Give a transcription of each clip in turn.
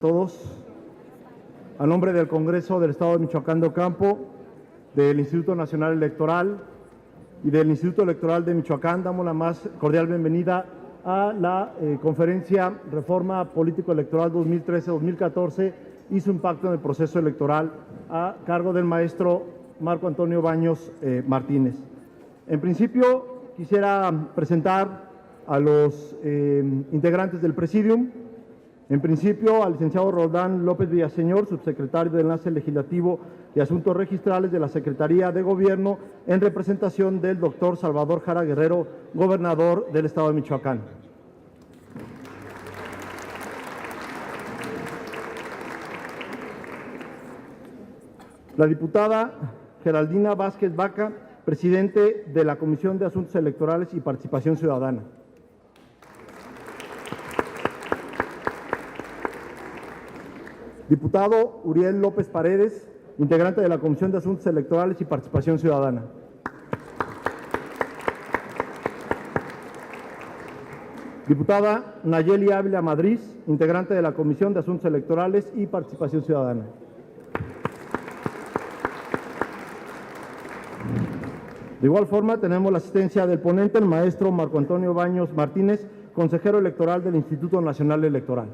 todos. A nombre del Congreso del Estado de Michoacán de Ocampo, del Instituto Nacional Electoral y del Instituto Electoral de Michoacán, damos la más cordial bienvenida a la conferencia Reforma Político Electoral 2013-2014 y su impacto en el proceso electoral, a cargo del maestro Marco Antonio Baños Martínez. En principio, quisiera presentar a los integrantes del Presidium. En principio, al licenciado Roldán López Villaseñor, subsecretario de Enlace Legislativo y Asuntos Registrales de la Secretaría de Gobierno, en representación del doctor Salvador Jara Guerrero, gobernador del Estado de Michoacán. La diputada Geraldina Vázquez Vaca, presidente de la Comisión de Asuntos Electorales y Participación Ciudadana. Diputado Uriel López Paredes, integrante de la Comisión de Asuntos Electorales y Participación Ciudadana. Diputada Nayeli Ávila Madrid, integrante de la Comisión de Asuntos Electorales y Participación Ciudadana. De igual forma, tenemos la asistencia del ponente, el maestro Marco Antonio Baños Martínez, consejero electoral del Instituto Nacional Electoral.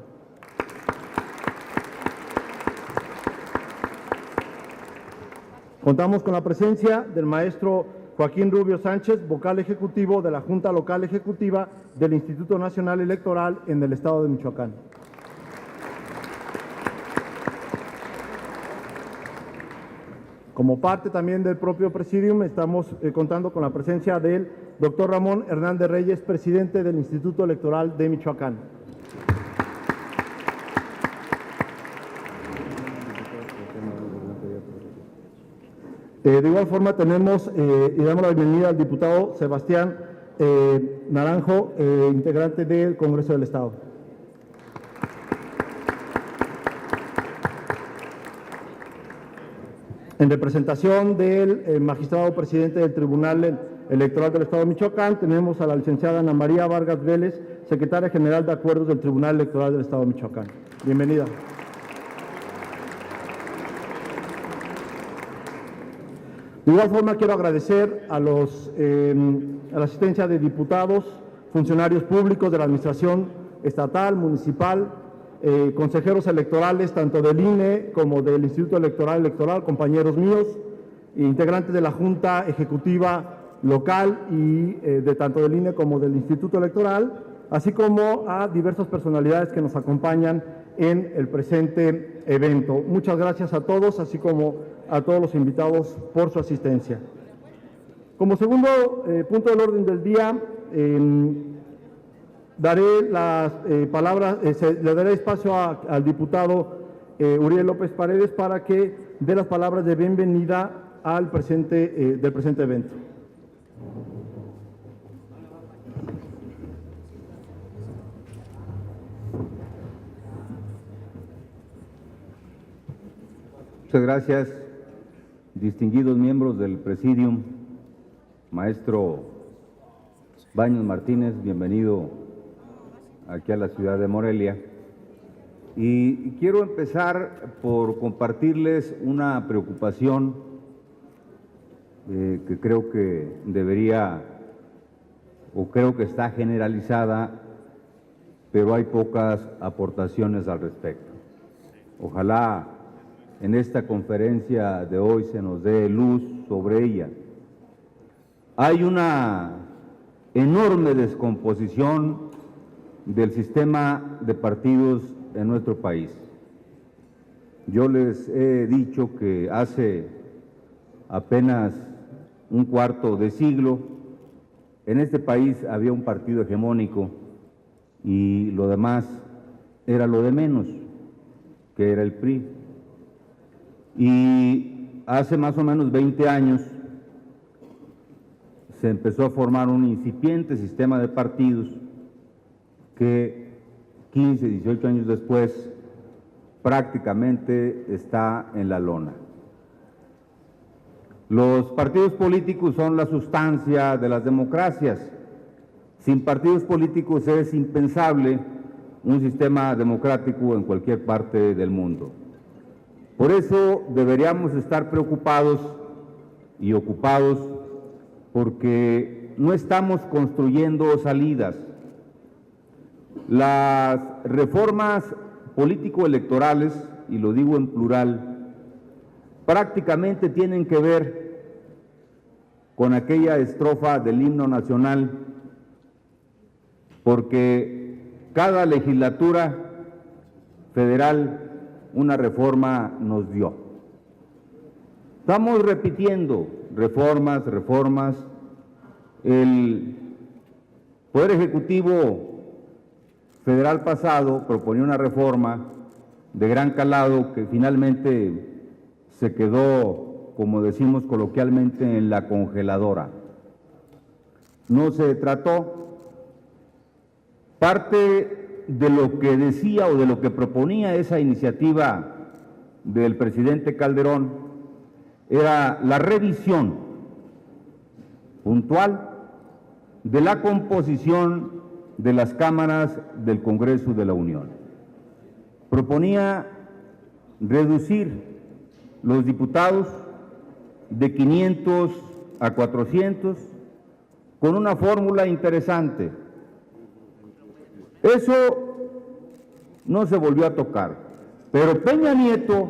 Contamos con la presencia del maestro Joaquín Rubio Sánchez, vocal ejecutivo de la Junta Local Ejecutiva del Instituto Nacional Electoral en el Estado de Michoacán. Como parte también del propio Presidium, estamos contando con la presencia del doctor Ramón Hernández Reyes, presidente del Instituto Electoral de Michoacán. De igual forma tenemos y damos la bienvenida al diputado Sebastián Naranjo, integrante del Congreso del Estado. En representación del magistrado presidente del Tribunal Electoral del Estado de Michoacán, tenemos a la licenciada Ana María Vargas Vélez, secretaria general de Acuerdos del Tribunal Electoral del Estado de Michoacán. Bienvenida. De igual forma, quiero agradecer a la asistencia de diputados, funcionarios públicos de la Administración Estatal, Municipal, consejeros electorales, tanto del INE como del Instituto Electoral, compañeros míos, integrantes de la Junta Ejecutiva Local y de tanto del INE como del Instituto Electoral, así como a diversas personalidades que nos acompañan en el presente evento. Muchas gracias a todos, así como a todos los invitados por su asistencia. Como segundo punto del orden del día, daré las palabras, le daré espacio al diputado Uriel López Paredes para que dé las palabras de bienvenida al del presente evento. Muchas gracias, distinguidos miembros del Presidium, maestro Baños Martínez, bienvenido aquí a la ciudad de Morelia. Y quiero empezar por compartirles una preocupación que creo que creo que está generalizada, pero hay pocas aportaciones al respecto. Ojalá en esta conferencia de hoy se nos dé luz sobre ella. Hay una enorme descomposición del sistema de partidos en nuestro país. Yo les he dicho que hace apenas un cuarto de siglo en este país había un partido hegemónico y lo demás era lo de menos, que era el PRI. Y hace más o menos 20 años se empezó a formar un incipiente sistema de partidos que 15, 18 años después prácticamente está en la lona. Los partidos políticos son la sustancia de las democracias. Sin partidos políticos es impensable un sistema democrático en cualquier parte del mundo. Por eso deberíamos estar preocupados y ocupados porque no estamos construyendo salidas. Las reformas político-electorales, y lo digo en plural, prácticamente tienen que ver con aquella estrofa del himno nacional, porque cada legislatura federal una reforma nos dio. Estamos repitiendo reformas. El Poder Ejecutivo federal pasado proponía una reforma de gran calado que finalmente se quedó, como decimos coloquialmente, en la congeladora. No se trató. Parte de lo que decía o de lo que proponía esa iniciativa del presidente Calderón era la revisión puntual de la composición de las cámaras del Congreso de la Unión. Proponía reducir los diputados de 500 a 400 con una fórmula interesante. Eso no se volvió a tocar, pero Peña Nieto,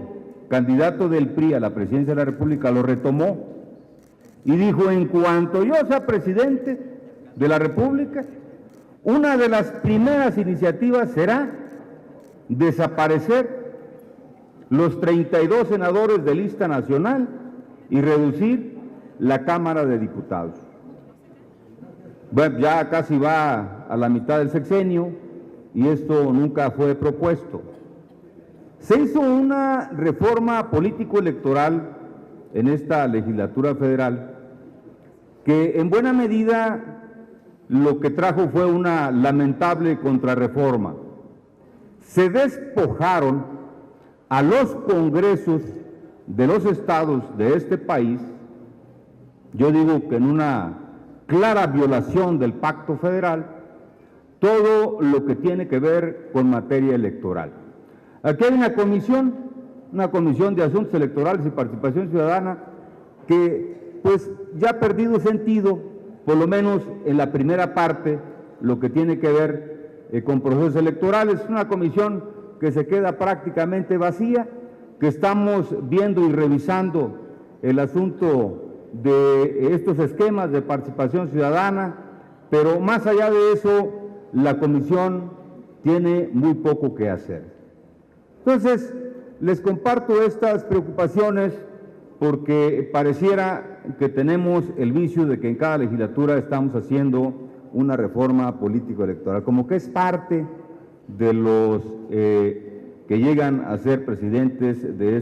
candidato del PRI a la presidencia de la República, lo retomó y dijo: en cuanto yo sea presidente de la República, una de las primeras iniciativas será desaparecer los 32 senadores de lista nacional y reducir la Cámara de Diputados. Bueno, ya casi va a la mitad del sexenio y esto nunca fue propuesto. Se hizo una reforma político-electoral en esta legislatura federal que en buena medida lo que trajo fue una lamentable contrarreforma. Se despojaron a los congresos de los estados de este país, yo digo que en una clara violación del pacto federal, todo lo que tiene que ver con materia electoral. Aquí hay una comisión de asuntos electorales y participación ciudadana que pues ya ha perdido sentido, por lo menos en la primera parte, lo que tiene que ver con procesos electorales. Es una comisión que se queda prácticamente vacía, que estamos viendo y revisando el asunto de estos esquemas de participación ciudadana, pero más allá de eso, la comisión tiene muy poco que hacer. Entonces, les comparto estas preocupaciones porque pareciera que tenemos el vicio de que en cada legislatura estamos haciendo una reforma político-electoral, como que es parte de los que llegan a ser presidentes de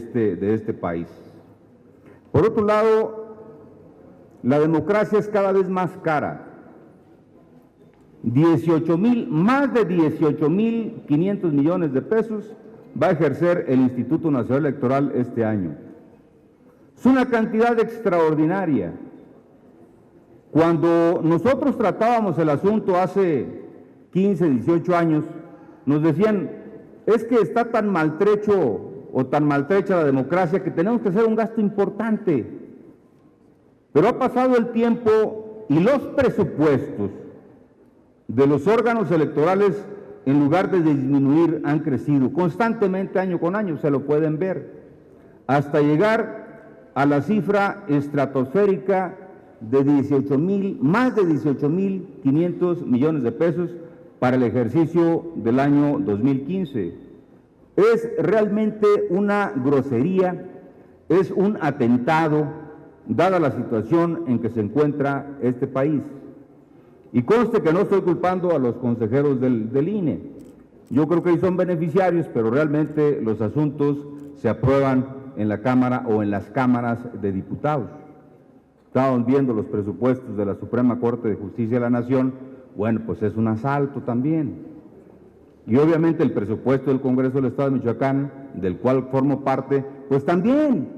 este país. Por otro lado, la democracia es cada vez más cara. Más de 18,500 millones de pesos va a ejercer el Instituto Nacional Electoral este año. Es una cantidad extraordinaria. Cuando nosotros tratábamos el asunto hace 15, 18 años, nos decían: es que está tan maltrecho o tan maltrecha la democracia que tenemos que hacer un gasto importante. Pero ha pasado el tiempo y los presupuestos de los órganos electorales, en lugar de disminuir, han crecido constantemente año con año, se lo pueden ver, hasta llegar a la cifra estratosférica de más de 18,500 millones de pesos para el ejercicio del año 2015. Es realmente una grosería, es un atentado, dada la situación en que se encuentra este país. Y conste que no estoy culpando a los consejeros del INE. Yo creo que ellos son beneficiarios, pero realmente los asuntos se aprueban en la Cámara o en las cámaras de diputados. Estaban viendo los presupuestos de la Suprema Corte de Justicia de la Nación. Bueno, pues es un asalto también. Y obviamente el presupuesto del Congreso del Estado de Michoacán, del cual formo parte, pues también.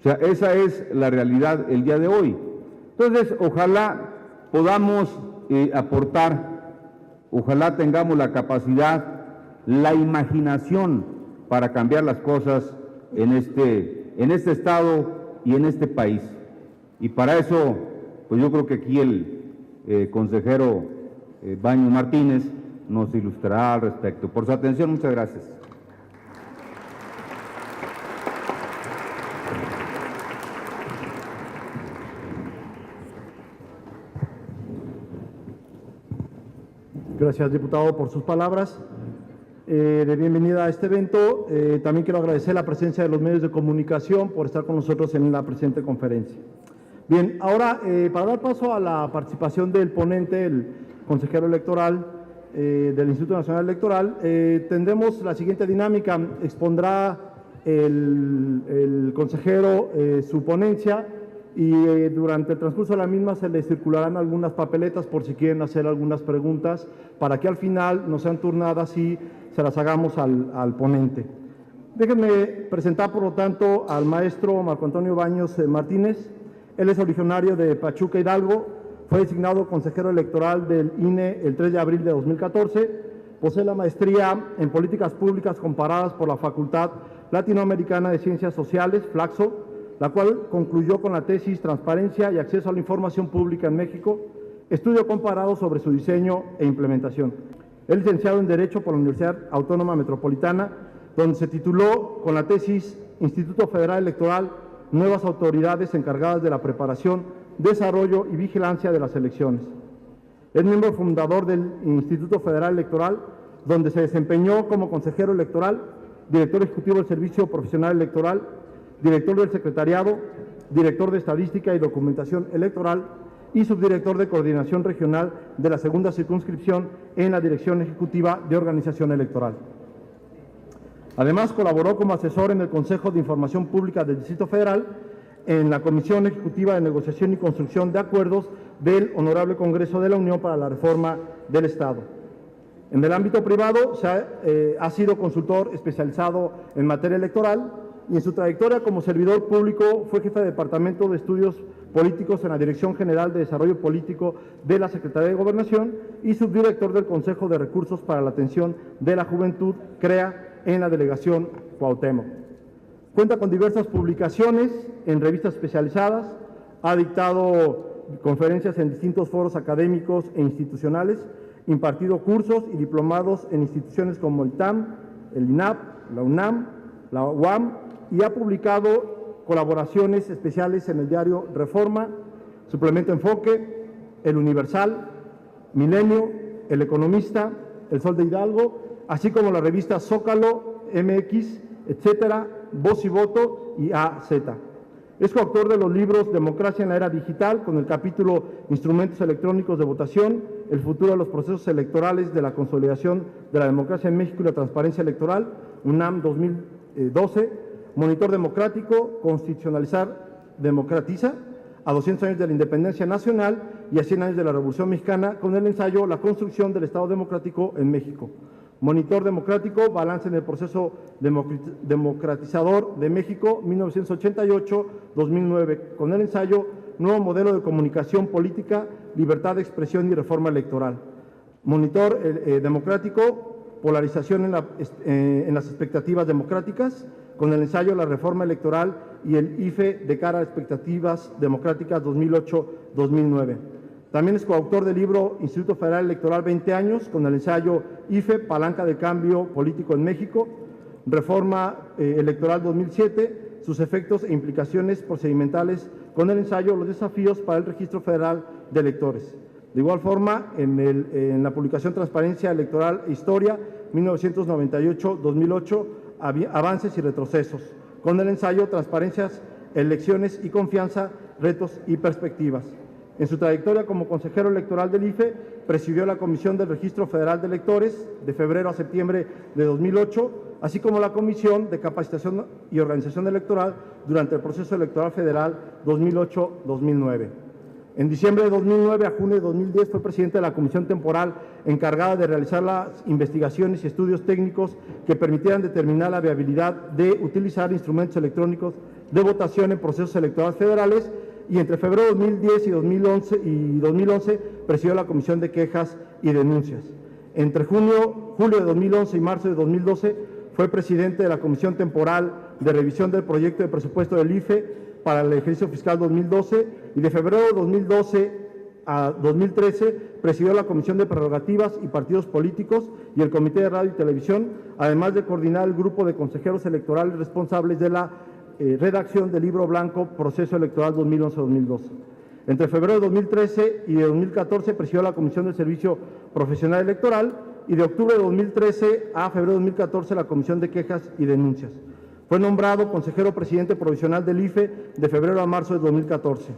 O sea, esa es la realidad el día de hoy. Entonces, ojalá podamos aportar Ojalá tengamos la capacidad, la imaginación para cambiar las cosas en este estado y en este país. Y para eso, pues yo creo que aquí el consejero Baños Martínez nos ilustrará al respecto. Por su atención, muchas gracias. Gracias, diputado, por sus palabras de bienvenida a este evento. También quiero agradecer la presencia de los medios de comunicación por estar con nosotros en la presente conferencia. Bien, ahora, para dar paso a la participación del ponente, el consejero electoral del Instituto Nacional Electoral, tendremos la siguiente dinámica. Expondrá el consejero su ponencia y durante el transcurso de la misma se les circularán algunas papeletas por si quieren hacer algunas preguntas, para que al final no sean turnadas y se las hagamos al ponente. Déjenme presentar, por lo tanto, al maestro Marco Antonio Baños Martínez. Él es originario de Pachuca, Hidalgo, fue designado consejero electoral del INE el 3 de abril de 2014, posee la maestría en Políticas Públicas Comparadas por la Facultad Latinoamericana de Ciencias Sociales, FLACSO, la cual concluyó con la tesis Transparencia y Acceso a la Información Pública en México, estudio comparado sobre su diseño e implementación. Es licenciado en Derecho por la Universidad Autónoma Metropolitana, donde se tituló con la tesis Instituto Federal Electoral, Nuevas autoridades encargadas de la preparación, desarrollo y vigilancia de las elecciones. Es miembro fundador del Instituto Federal Electoral, donde se desempeñó como consejero electoral, director ejecutivo del Servicio Profesional Electoral, director del Secretariado, director de Estadística y Documentación Electoral y subdirector de Coordinación Regional de la Segunda Circunscripción en la Dirección Ejecutiva de Organización Electoral. Además, colaboró como asesor en el Consejo de Información Pública del Distrito Federal, en la Comisión Ejecutiva de Negociación y Construcción de Acuerdos del Honorable Congreso de la Unión para la Reforma del Estado. En el ámbito privado ha sido consultor especializado en materia electoral y en su trayectoria como servidor público fue jefe de Departamento de Estudios Políticos en la Dirección General de Desarrollo Político de la Secretaría de Gobernación y subdirector del Consejo de Recursos para la Atención de la Juventud, CREA, en la Delegación Cuauhtémoc. Cuenta con diversas publicaciones en revistas especializadas, ha dictado conferencias en distintos foros académicos e institucionales, impartido cursos y diplomados en instituciones como el ITAM, el INAP, la UNAM, la UAM, y ha publicado colaboraciones especiales en el diario Reforma, Suplemento Enfoque, El Universal, Milenio, El Economista, El Sol de Hidalgo, así como la revista Zócalo, MX, etcétera, Voz y Voto y AZ. Es coautor de los libros Democracia en la Era Digital, con el capítulo Instrumentos Electrónicos de Votación, El futuro de los procesos electorales de la consolidación de la democracia en México y la transparencia electoral, UNAM 2012, Monitor Democrático, Constitucionalizar Democratiza, a 200 años de la Independencia Nacional y a 100 años de la Revolución Mexicana, con el ensayo La construcción del Estado Democrático en México. Monitor Democrático, Balance en el Proceso Democratizador de México, 1988-2009, con el ensayo Nuevo Modelo de Comunicación Política, Libertad de Expresión y Reforma Electoral. Monitor Democrático, Polarización en las expectativas democráticas, con el ensayo La Reforma Electoral y el IFE de cara a expectativas democráticas 2008-2009. También es coautor del libro Instituto Federal Electoral 20 años, con el ensayo IFE, Palanca de Cambio Político en México, Reforma Electoral 2007, sus efectos e implicaciones procedimentales, con el ensayo Los desafíos para el Registro Federal de Electores. De igual forma, en la publicación Transparencia Electoral e Historia, 1998-2008, Avances y Retrocesos, con el ensayo Transparencias, Elecciones y Confianza, Retos y Perspectivas. En su trayectoria como consejero electoral del IFE, presidió la Comisión del Registro Federal de Electores de febrero a septiembre de 2008, así como la Comisión de Capacitación y Organización Electoral durante el proceso electoral federal 2008-2009. En diciembre de 2009 a junio de 2010 fue presidente de la Comisión Temporal encargada de realizar las investigaciones y estudios técnicos que permitieran determinar la viabilidad de utilizar instrumentos electrónicos de votación en procesos electorales federales, y entre febrero de 2010 y 2011 presidió la Comisión de Quejas y Denuncias. Entre julio de 2011 y marzo de 2012 fue presidente de la Comisión Temporal de Revisión del Proyecto de Presupuesto del IFE para el ejercicio fiscal 2012 y de febrero de 2012 a 2013 presidió la Comisión de Prerrogativas y Partidos Políticos y el Comité de Radio y Televisión, además de coordinar el grupo de consejeros electorales responsables de la redacción del Libro Blanco Proceso Electoral 2011-2012. Entre febrero de 2013 y de 2014 presidió la Comisión de Servicio Profesional Electoral y de octubre de 2013 a febrero de 2014 la Comisión de Quejas y Denuncias. Fue nombrado consejero presidente provisional del IFE de febrero a marzo de 2014.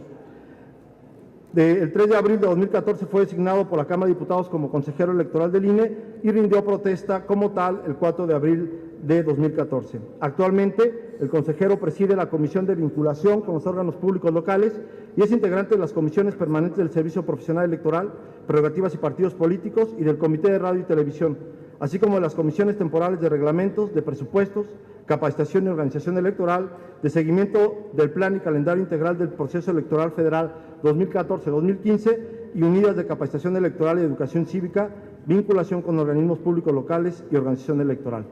El 3 de abril de 2014 fue designado por la Cámara de Diputados como consejero electoral del INE y rindió protesta como tal el 4 de abril de 2014. Actualmente, el consejero preside la Comisión de Vinculación con los órganos públicos locales y es integrante de las comisiones permanentes del Servicio Profesional Electoral, Prerrogativas y Partidos Políticos y del Comité de Radio y Televisión, así como de las comisiones temporales de reglamentos, de presupuestos, capacitación y organización electoral, de seguimiento del plan y calendario integral del proceso electoral federal 2014-2015 y unidas de capacitación electoral y educación cívica, vinculación con organismos públicos locales y organización electoral.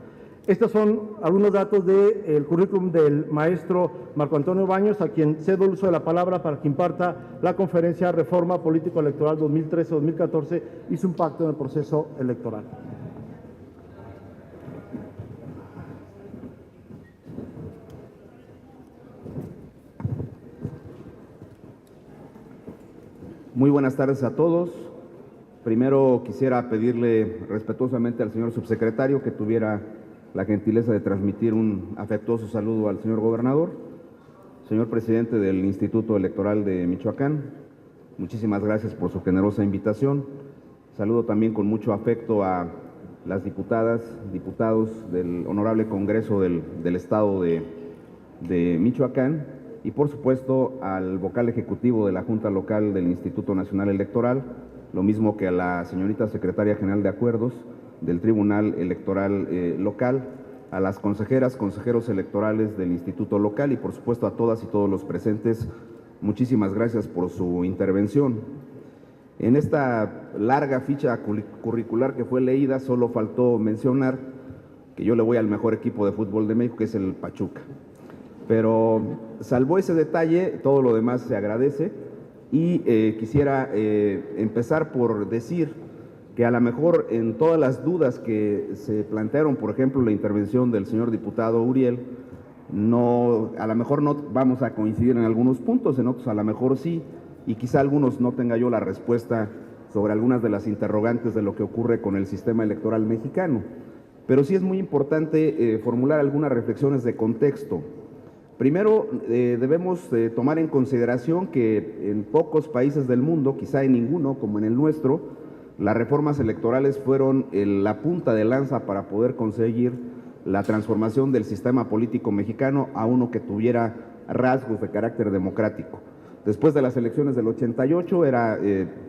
Estos son algunos datos del currículum del maestro Marco Antonio Baños, a quien cedo el uso de la palabra para que imparta la conferencia Reforma Político Electoral 2013-2014 y su impacto en el proceso electoral. Muy buenas tardes a todos. Primero quisiera pedirle respetuosamente al señor subsecretario que tuviera la gentileza de transmitir un afectuoso saludo al señor gobernador, señor presidente del Instituto Electoral de Michoacán. Muchísimas gracias por su generosa invitación. Saludo también con mucho afecto a las diputadas, diputados del Honorable Congreso del Estado de Michoacán y por supuesto al vocal ejecutivo de la Junta Local del Instituto Nacional Electoral, lo mismo que a la señorita Secretaria General de Acuerdos del Tribunal Electoral Local, a las consejeras, consejeros electorales del Instituto Local y por supuesto a todas y todos los presentes. Muchísimas gracias por su intervención. En esta larga ficha curricular que fue leída, solo faltó mencionar que yo le voy al mejor equipo de fútbol de México, que es el Pachuca. Pero salvo ese detalle, todo lo demás se agradece y quisiera empezar por decir que a lo mejor en todas las dudas que se plantearon, por ejemplo, la intervención del señor diputado Uriel, a lo mejor no vamos a coincidir en algunos puntos, en otros a lo mejor sí, y quizá algunos no tenga yo la respuesta sobre algunas de las interrogantes de lo que ocurre con el sistema electoral mexicano. Pero sí es muy importante formular algunas reflexiones de contexto. Primero, debemos tomar en consideración que en pocos países del mundo, quizá en ninguno como en el nuestro, las reformas electorales fueron la punta de lanza para poder conseguir la transformación del sistema político mexicano a uno que tuviera rasgos de carácter democrático. Después de las elecciones del 88 era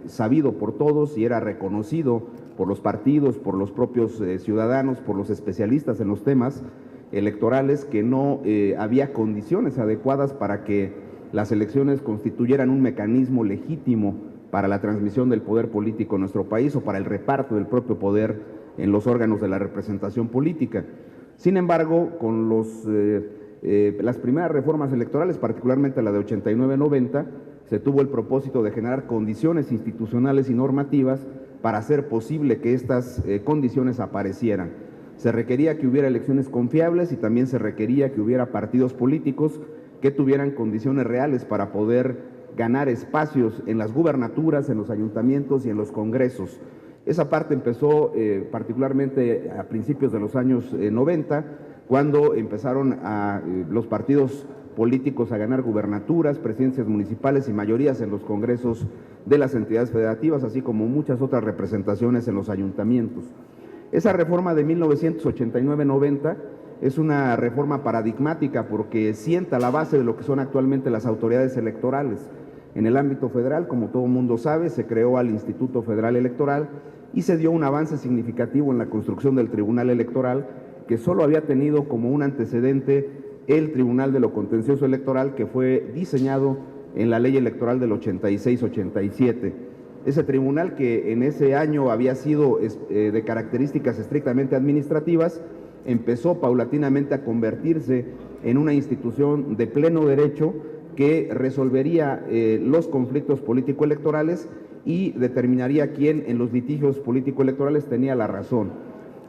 sabido por todos y era reconocido por los partidos, por los propios ciudadanos, por los especialistas en los temas electorales que no había condiciones adecuadas para que las elecciones constituyeran un mecanismo legítimo para la transmisión del poder político en nuestro país o para el reparto del propio poder en los órganos de la representación política. Sin embargo, con las primeras reformas electorales, particularmente la de 89-90, se tuvo el propósito de generar condiciones institucionales y normativas para hacer posible que estas condiciones aparecieran. Se requería que hubiera elecciones confiables y también se requería que hubiera partidos políticos que tuvieran condiciones reales para poder ganar espacios en las gubernaturas, en los ayuntamientos y en los congresos. Esa parte empezó particularmente a principios de los años 90, cuando empezaron los partidos políticos a ganar gubernaturas, presidencias municipales y mayorías en los congresos de las entidades federativas, así como muchas otras representaciones en los ayuntamientos. Esa reforma de 1989-90 es una reforma paradigmática porque sienta la base de lo que son actualmente las autoridades electorales. En el ámbito federal, como todo el mundo sabe, se creó al Instituto Federal Electoral y se dio un avance significativo en la construcción del Tribunal Electoral, que solo había tenido como un antecedente el Tribunal de lo Contencioso Electoral, que fue diseñado en la Ley Electoral del 86-87. Ese tribunal, que en ese año había sido de características estrictamente administrativas, empezó paulatinamente a convertirse en una institución de pleno derecho que resolvería los conflictos político-electorales y determinaría quién en los litigios político-electorales tenía la razón.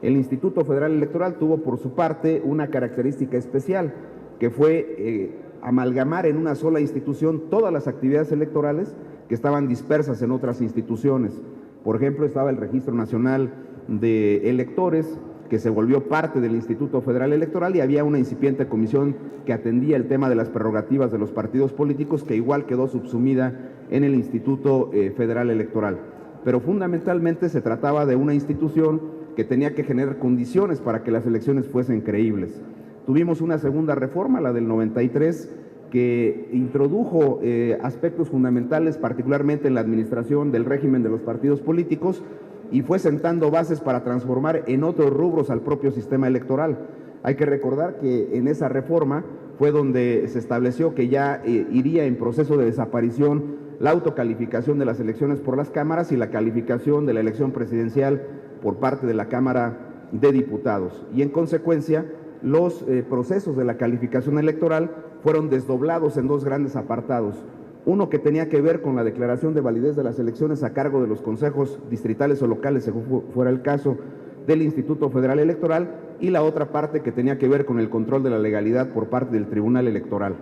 El Instituto Federal Electoral tuvo por su parte una característica especial, que fue amalgamar en una sola institución todas las actividades electorales que estaban dispersas en otras instituciones. Por ejemplo, estaba el Registro Nacional de Electores, que se volvió parte del Instituto Federal Electoral, y había una incipiente comisión que atendía el tema de las prerrogativas de los partidos políticos, que igual quedó subsumida en el Instituto Federal Electoral. Pero fundamentalmente se trataba de una institución que tenía que generar condiciones para que las elecciones fuesen creíbles. Tuvimos una segunda reforma, la del 93, que introdujo aspectos fundamentales, particularmente en la administración del régimen de los partidos políticos, y fue sentando bases para transformar en otros rubros al propio sistema electoral. Hay que recordar que en esa reforma fue donde se estableció que ya iría en proceso de desaparición la autocalificación de las elecciones por las cámaras y la calificación de la elección presidencial por parte de la Cámara de Diputados. Y en consecuencia, los procesos de la calificación electoral fueron desdoblados en dos grandes apartados. Uno que tenía que ver con la declaración de validez de las elecciones a cargo de los consejos distritales o locales, según fuera el caso, del Instituto Federal Electoral, y la otra parte que tenía que ver con el control de la legalidad por parte del Tribunal Electoral.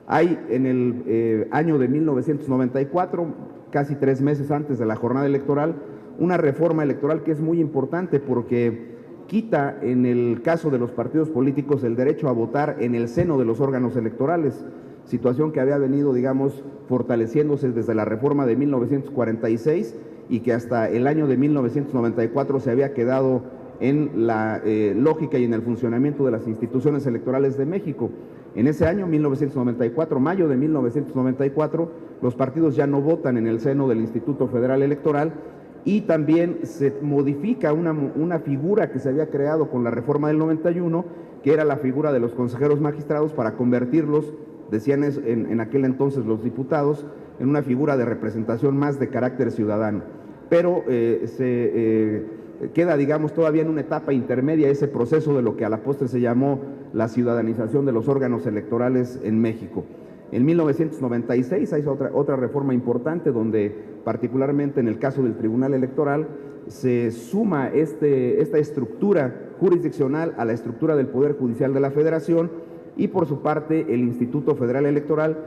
Hay en el año de 1994, casi 3 meses antes de la jornada electoral, una reforma electoral que es muy importante porque quita, en el caso de los partidos políticos, el derecho a votar en el seno de los órganos electorales, situación que había venido, digamos, fortaleciéndose desde la reforma de 1946 y que hasta el año de 1994 se había quedado en la lógica y en el funcionamiento de las instituciones electorales de México. En ese año, 1994, mayo de 1994, los partidos ya no votan en el seno del Instituto Federal Electoral, y también se modifica una figura que se había creado con la reforma del 91, que era la figura de los consejeros magistrados, para convertirlos, decían en aquel entonces los diputados, en una figura de representación más de carácter ciudadano. Pero queda, digamos, todavía en una etapa intermedia ese proceso de lo que a la postre se llamó la ciudadanización de los órganos electorales en México. En 1996 hay otra reforma importante donde, particularmente en el caso del Tribunal Electoral, se suma esta estructura jurisdiccional a la estructura del Poder Judicial de la Federación, y por su parte el Instituto Federal Electoral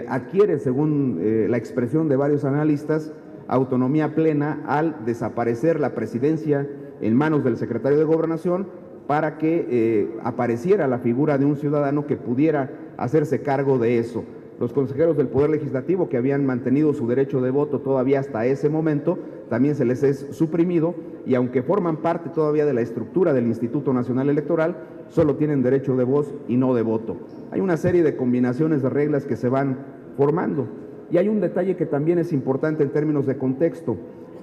adquiere, según la expresión de varios analistas, autonomía plena al desaparecer la presidencia en manos del secretario de Gobernación, para que apareciera la figura de un ciudadano que pudiera hacerse cargo de eso. Los consejeros del Poder Legislativo, que habían mantenido su derecho de voto todavía hasta ese momento, también se les es suprimido, y aunque forman parte todavía de la estructura del Instituto Nacional Electoral, solo tienen derecho de voz y no de voto. Hay una serie de combinaciones de reglas que se van formando. Y hay un detalle que también es importante en términos de contexto.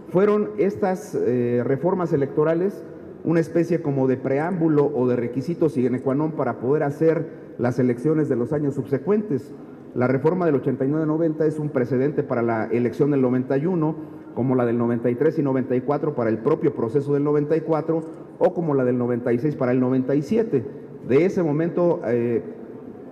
Fueron estas reformas electorales una especie como de preámbulo o de requisito sine qua non para poder hacer las elecciones de los años subsecuentes. La reforma del 89-90 es un precedente para la elección del 91, como la del 93 y 94 para el propio proceso del 94, o como la del 96 para el 97. De ese momento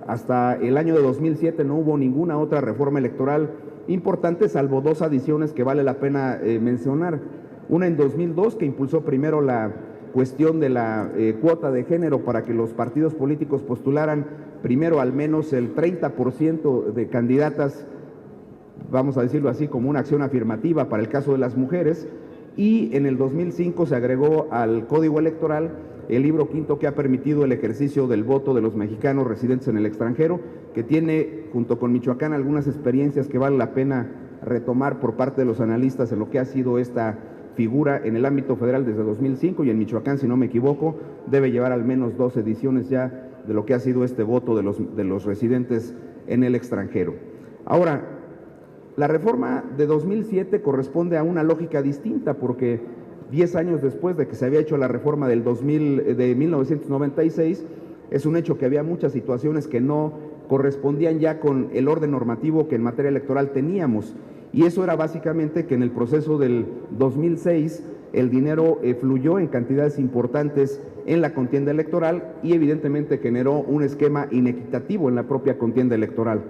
hasta el año de 2007 no hubo ninguna otra reforma electoral importante, salvo 2 adiciones que vale la pena mencionar. Una en 2002, que impulsó primero la cuestión de la cuota de género para que los partidos políticos postularan primero al menos el 30% de candidatas, vamos a decirlo así, como una acción afirmativa para el caso de las mujeres, y en el 2005 se agregó al Código Electoral el libro quinto que ha permitido el ejercicio del voto de los mexicanos residentes en el extranjero, que tiene, junto con Michoacán, algunas experiencias que vale la pena retomar por parte de los analistas en lo que ha sido esta figura en el ámbito federal desde 2005, y en Michoacán, si no me equivoco, debe llevar al menos 2 ediciones ya de lo que ha sido este voto de los residentes en el extranjero. Ahora, la reforma de 2007 corresponde a una lógica distinta, porque 10 años después de que se había hecho la reforma de 1996, es un hecho que había muchas situaciones que no correspondían ya con el orden normativo que en materia electoral teníamos, Y eso era básicamente que en el proceso del 2006 el dinero fluyó en cantidades importantes en la contienda electoral y evidentemente generó un esquema inequitativo en la propia contienda electoral.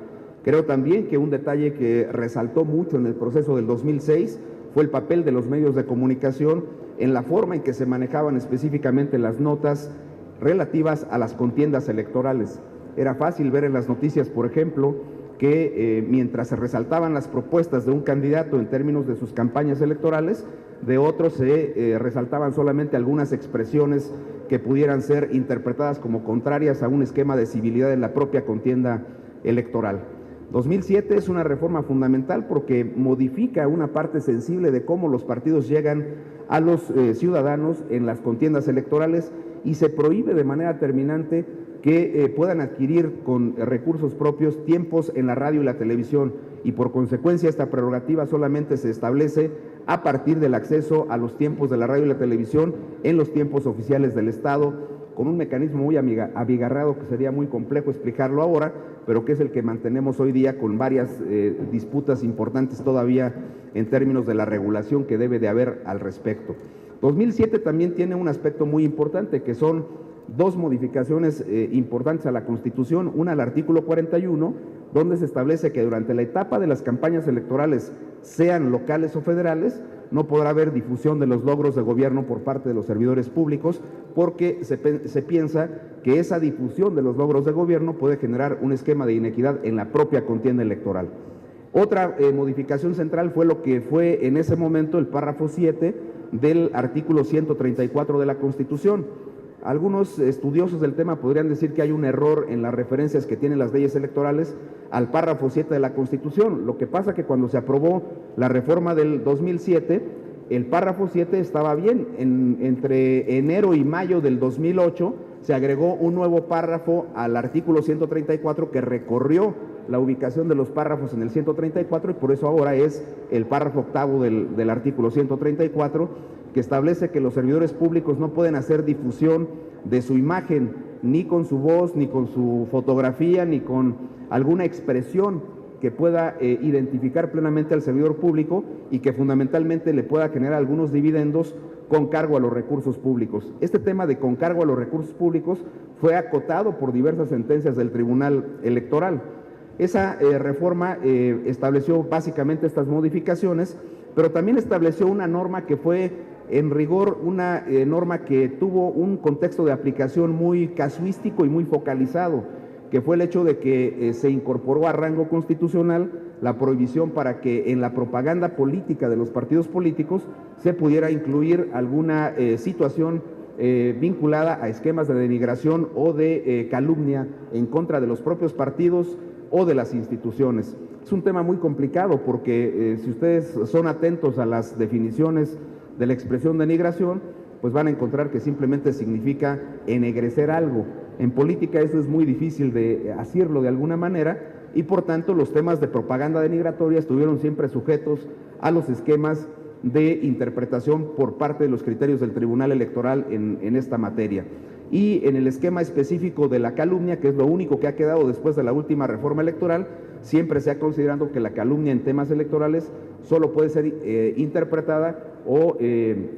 Creo también que un detalle que resaltó mucho en el proceso del 2006 fue el papel de los medios de comunicación en la forma en que se manejaban específicamente las notas relativas a las contiendas electorales. Era fácil ver en las noticias, por ejemplo, que mientras se resaltaban las propuestas de un candidato en términos de sus campañas electorales, de otros se resaltaban solamente algunas expresiones que pudieran ser interpretadas como contrarias a un esquema de civilidad en la propia contienda electoral. 2007 es una reforma fundamental porque modifica una parte sensible de cómo los partidos llegan a los ciudadanos en las contiendas electorales y se prohíbe de manera terminante que puedan adquirir con recursos propios tiempos en la radio y la televisión, y por consecuencia esta prerrogativa solamente se establece a partir del acceso a los tiempos de la radio y la televisión en los tiempos oficiales del Estado, con un mecanismo muy abigarrado que sería muy complejo explicarlo ahora, pero que es el que mantenemos hoy día con varias disputas importantes todavía en términos de la regulación que debe de haber al respecto. 2007 también tiene un aspecto muy importante, que son dos modificaciones importantes a la Constitución, una al artículo 41, donde se establece que durante la etapa de las campañas electorales, sean locales o federales, no podrá haber difusión de los logros de gobierno por parte de los servidores públicos, porque se piensa que esa difusión de los logros de gobierno puede generar un esquema de inequidad en la propia contienda electoral. Otra modificación central fue lo que fue en ese momento el párrafo 7 del artículo 134 de la Constitución. Algunos estudiosos del tema podrían decir que hay un error en las referencias que tienen las leyes electorales al párrafo 7 de la Constitución. Lo que pasa que cuando se aprobó la reforma del 2007, el párrafo 7 estaba bien. Entre enero y mayo del 2008 se agregó un nuevo párrafo al artículo 134 que recorrió la ubicación de los párrafos en el 134 y por eso ahora es el párrafo octavo del artículo 134, que establece que los servidores públicos no pueden hacer difusión de su imagen, ni con su voz, ni con su fotografía, ni con alguna expresión que pueda identificar plenamente al servidor público y que fundamentalmente le pueda generar algunos dividendos con cargo a los recursos públicos. Este tema de con cargo a los recursos públicos fue acotado por diversas sentencias del Tribunal Electoral. Esa reforma estableció básicamente estas modificaciones, pero también estableció una norma que fue en rigor una norma que tuvo un contexto de aplicación muy casuístico y muy focalizado, que fue el hecho de que se incorporó a rango constitucional la prohibición para que en la propaganda política de los partidos políticos se pudiera incluir alguna situación vinculada a esquemas de denigración o de calumnia en contra de los propios partidos o de las instituciones. Es un tema muy complicado porque si ustedes son atentos a las definiciones de la expresión denigración, pues van a encontrar que simplemente significa ennegrecer algo. En política eso es muy difícil de hacerlo de alguna manera y por tanto los temas de propaganda denigratoria estuvieron siempre sujetos a los esquemas de interpretación por parte de los criterios del Tribunal Electoral en esta materia. Y en el esquema específico de la calumnia, que es lo único que ha quedado después de la última reforma electoral, siempre se ha considerado que la calumnia en temas electorales solo puede ser interpretada o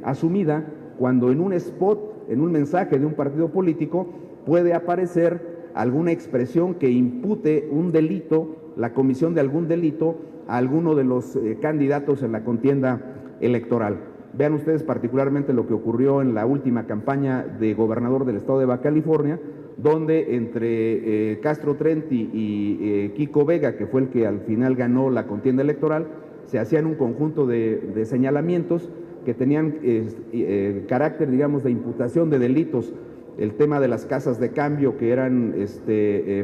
asumida cuando en un spot, en un mensaje de un partido político, puede aparecer alguna expresión que impute un delito, la comisión de algún delito a alguno de los candidatos en la contienda electoral. Vean ustedes particularmente lo que ocurrió en la última campaña de gobernador del estado de Baja California, donde entre Castro Trenti y Kiko Vega, que fue el que al final ganó la contienda electoral, se hacían un conjunto de señalamientos que tenían carácter, digamos, de imputación de delitos. El tema de las casas de cambio que eran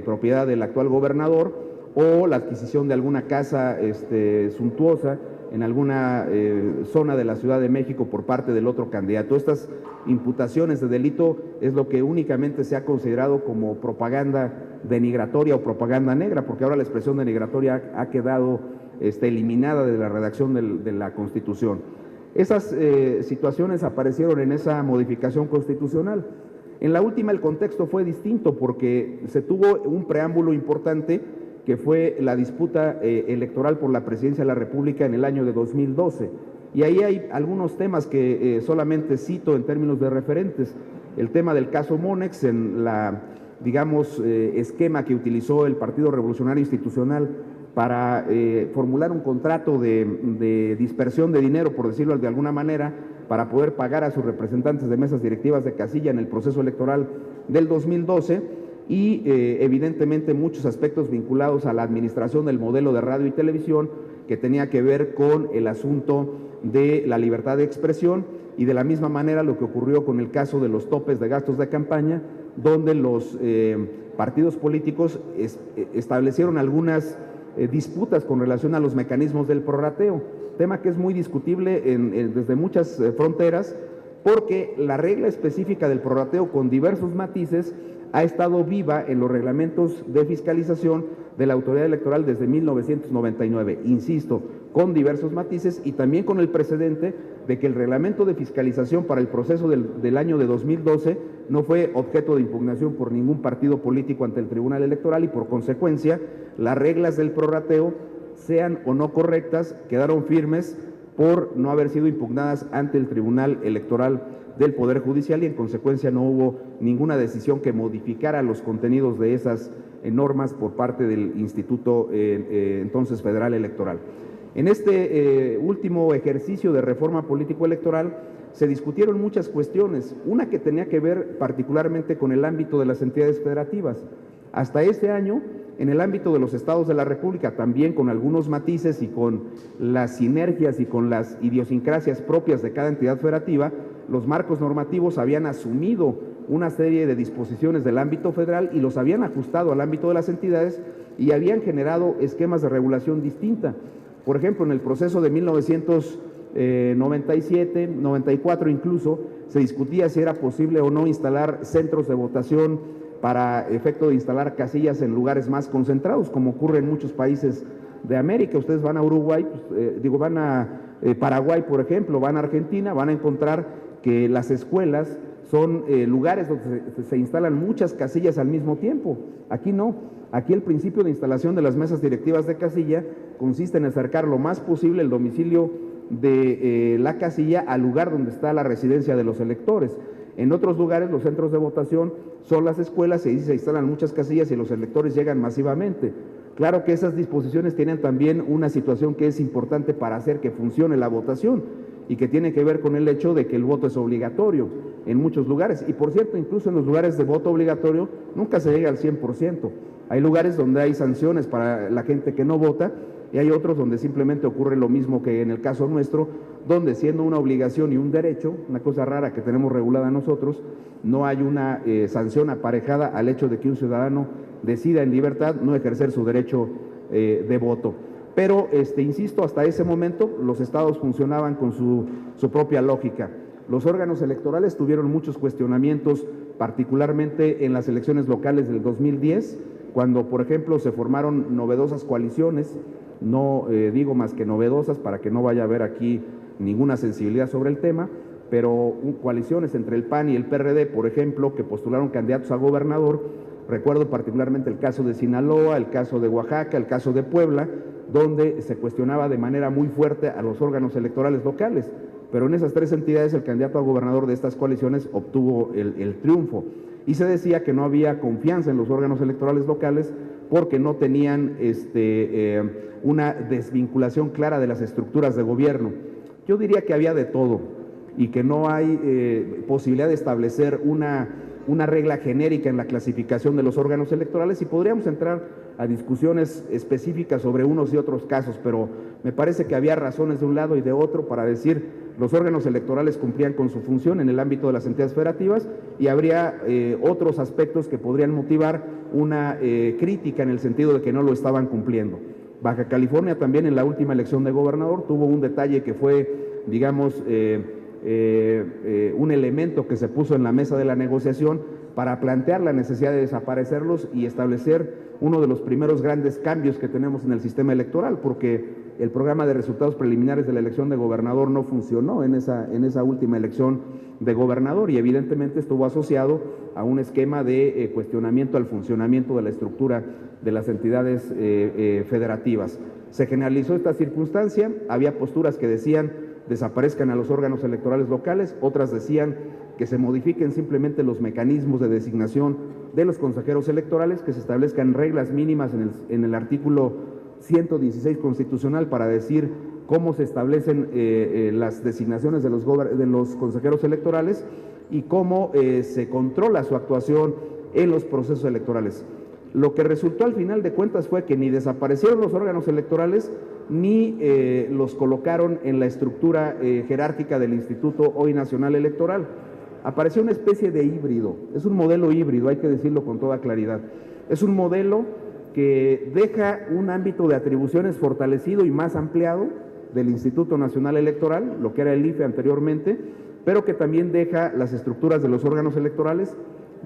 propiedad del actual gobernador, o la adquisición de alguna casa suntuosa en alguna zona de la Ciudad de México por parte del otro candidato. Estas imputaciones de delito es lo que únicamente se ha considerado como propaganda denigratoria o propaganda negra, porque ahora la expresión denigratoria ha quedado eliminada de la redacción de la Constitución. Esas situaciones aparecieron en esa modificación constitucional. En la última el contexto fue distinto porque se tuvo un preámbulo importante que fue la disputa electoral por la presidencia de la República en el año de 2012. Y ahí hay algunos temas que solamente cito en términos de referentes. El tema del caso Monex, en la, digamos, esquema que utilizó el Partido Revolucionario Institucional para formular un contrato de dispersión de dinero, por decirlo de alguna manera, para poder pagar a sus representantes de mesas directivas de casilla en el proceso electoral del 2012 y evidentemente muchos aspectos vinculados a la administración del modelo de radio y televisión que tenía que ver con el asunto de la libertad de expresión y de la misma manera lo que ocurrió con el caso de los topes de gastos de campaña, donde los partidos políticos establecieron algunas disputas con relación a los mecanismos del prorrateo, tema que es muy discutible desde muchas fronteras, porque la regla específica del prorrateo con diversos matices ha estado viva en los reglamentos de fiscalización de la autoridad electoral desde 1999, insisto, con diversos matices y también con el precedente de que el reglamento de fiscalización para el proceso del año de 2012 no fue objeto de impugnación por ningún partido político ante el Tribunal Electoral y por consecuencia las reglas del prorrateo, sean o no correctas, quedaron firmes por no haber sido impugnadas ante el Tribunal Electoral del Poder Judicial y en consecuencia no hubo ninguna decisión que modificara los contenidos de esas normas por parte del Instituto entonces Federal Electoral. En este último ejercicio de reforma político-electoral se discutieron muchas cuestiones, una que tenía que ver particularmente con el ámbito de las entidades federativas. Hasta este año, en el ámbito de los estados de la República, también con algunos matices y con las sinergias y con las idiosincrasias propias de cada entidad federativa, los marcos normativos habían asumido una serie de disposiciones del ámbito federal y los habían ajustado al ámbito de las entidades y habían generado esquemas de regulación distinta. Por ejemplo, en el proceso de 1997, 94 incluso, se discutía si era posible o no instalar centros de votación para efecto de instalar casillas en lugares más concentrados, como ocurre en muchos países de América. Ustedes van a Uruguay, van a Paraguay, por ejemplo, van a Argentina, van a encontrar que las escuelas son lugares donde se instalan muchas casillas al mismo tiempo. Aquí no. Aquí el principio de instalación de las mesas directivas de casilla consiste en acercar lo más posible el domicilio de la casilla al lugar donde está la residencia de los electores. En otros lugares los centros de votación son las escuelas y ahí se instalan muchas casillas y los electores llegan masivamente. Claro que esas disposiciones tienen también una situación que es importante para hacer que funcione la votación y que tiene que ver con el hecho de que el voto es obligatorio en muchos lugares. Y por cierto, incluso en los lugares de voto obligatorio nunca se llega al 100%. Hay lugares donde hay sanciones para la gente que no vota y hay otros donde simplemente ocurre lo mismo que en el caso nuestro, donde siendo una obligación y un derecho, una cosa rara que tenemos regulada nosotros, no hay una sanción aparejada al hecho de que un ciudadano decida en libertad no ejercer su derecho de voto. Pero, insisto, hasta ese momento los estados funcionaban con su propia lógica. Los órganos electorales tuvieron muchos cuestionamientos, particularmente en las elecciones locales del 2010, cuando, por ejemplo, se formaron novedosas coaliciones, no digo más que novedosas para que no vaya a haber aquí ninguna sensibilidad sobre el tema, pero coaliciones entre el PAN y el PRD, por ejemplo, que postularon candidatos a gobernador. Recuerdo particularmente el caso de Sinaloa, el caso de Oaxaca, el caso de Puebla, donde se cuestionaba de manera muy fuerte a los órganos electorales locales, pero en esas tres entidades el candidato a gobernador de estas coaliciones obtuvo el triunfo. Y se decía que no había confianza en los órganos electorales locales porque no tenían una desvinculación clara de las estructuras de gobierno. Yo diría que había de todo y que no hay posibilidad de establecer una regla genérica en la clasificación de los órganos electorales y podríamos entrar a discusiones específicas sobre unos y otros casos, pero me parece que había razones de un lado y de otro para decir los órganos electorales cumplían con su función en el ámbito de las entidades federativas y habría otros aspectos que podrían motivar una crítica en el sentido de que no lo estaban cumpliendo. Baja California también en la última elección de gobernador tuvo un detalle que fue, digamos, un elemento que se puso en la mesa de la negociación para plantear la necesidad de desaparecerlos y establecer uno de los primeros grandes cambios que tenemos en el sistema electoral, porque el programa de resultados preliminares de la elección de gobernador no funcionó en esa última elección de gobernador, y evidentemente estuvo asociado a un esquema de cuestionamiento al funcionamiento de la estructura de las entidades federativas. Se generalizó esta circunstancia, había posturas que decían desaparezcan a los órganos electorales locales, otras decían que se modifiquen simplemente los mecanismos de designación de los consejeros electorales, que se establezcan reglas mínimas en el artículo 116 constitucional para decir cómo se establecen las designaciones de los consejeros electorales y cómo se controla su actuación en los procesos electorales. Lo que resultó al final de cuentas fue que ni desaparecieron los órganos electorales ni los colocaron en la estructura jerárquica del Instituto hoy Nacional Electoral. Apareció una especie de híbrido, es un modelo híbrido, hay que decirlo con toda claridad. Es un modelo que deja un ámbito de atribuciones fortalecido y más ampliado del Instituto Nacional Electoral, lo que era el IFE anteriormente, pero que también deja las estructuras de los órganos electorales,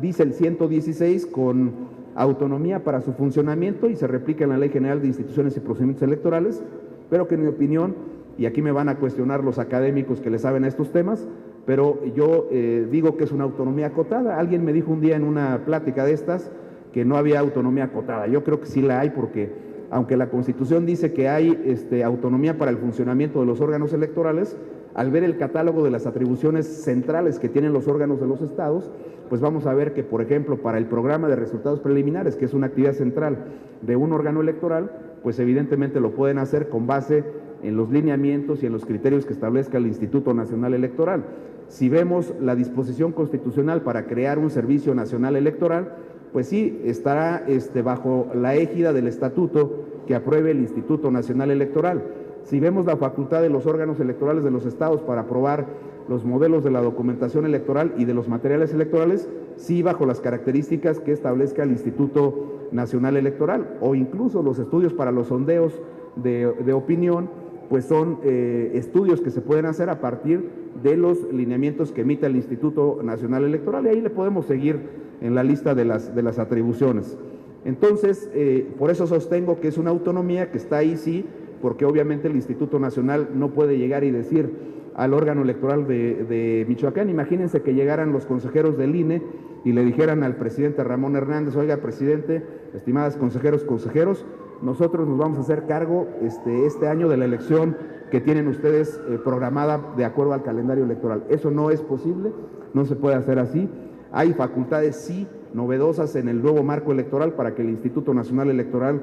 dice el 116, con autonomía para su funcionamiento y se replica en la Ley General de Instituciones y Procedimientos Electorales, pero que en mi opinión, y aquí me van a cuestionar los académicos que le saben a estos temas, pero yo digo que es una autonomía acotada. Alguien me dijo un día en una plática de estas que no había autonomía acotada. Yo creo que sí la hay, porque aunque la Constitución dice que hay autonomía para el funcionamiento de los órganos electorales, al ver el catálogo de las atribuciones centrales que tienen los órganos de los estados, pues vamos a ver que, por ejemplo, para el programa de resultados preliminares, que es una actividad central de un órgano electoral, pues evidentemente lo pueden hacer con base en los lineamientos y en los criterios que establezca el Instituto Nacional Electoral. Si vemos la disposición constitucional para crear un Servicio Nacional Electoral, pues sí, estará bajo la égida del estatuto que apruebe el Instituto Nacional Electoral. Si vemos la facultad de los órganos electorales de los estados para aprobar los modelos de la documentación electoral y de los materiales electorales, sí bajo las características que establezca el Instituto Nacional Electoral, o incluso los estudios para los sondeos de opinión, pues son estudios que se pueden hacer a partir de los lineamientos que emite el Instituto Nacional Electoral, y ahí le podemos seguir en la lista de las atribuciones. Entonces, por eso sostengo que es una autonomía que está ahí, sí, porque obviamente el Instituto Nacional no puede llegar y decir al órgano electoral de Michoacán. Imagínense que llegaran los consejeros del INE y le dijeran al presidente Ramón Hernández: oiga, presidente, estimadas consejeros, nosotros nos vamos a hacer cargo este año de la elección que tienen ustedes programada de acuerdo al calendario electoral. Eso no es posible, no se puede hacer así. Hay facultades, sí, novedosas en el nuevo marco electoral para que el Instituto Nacional Electoral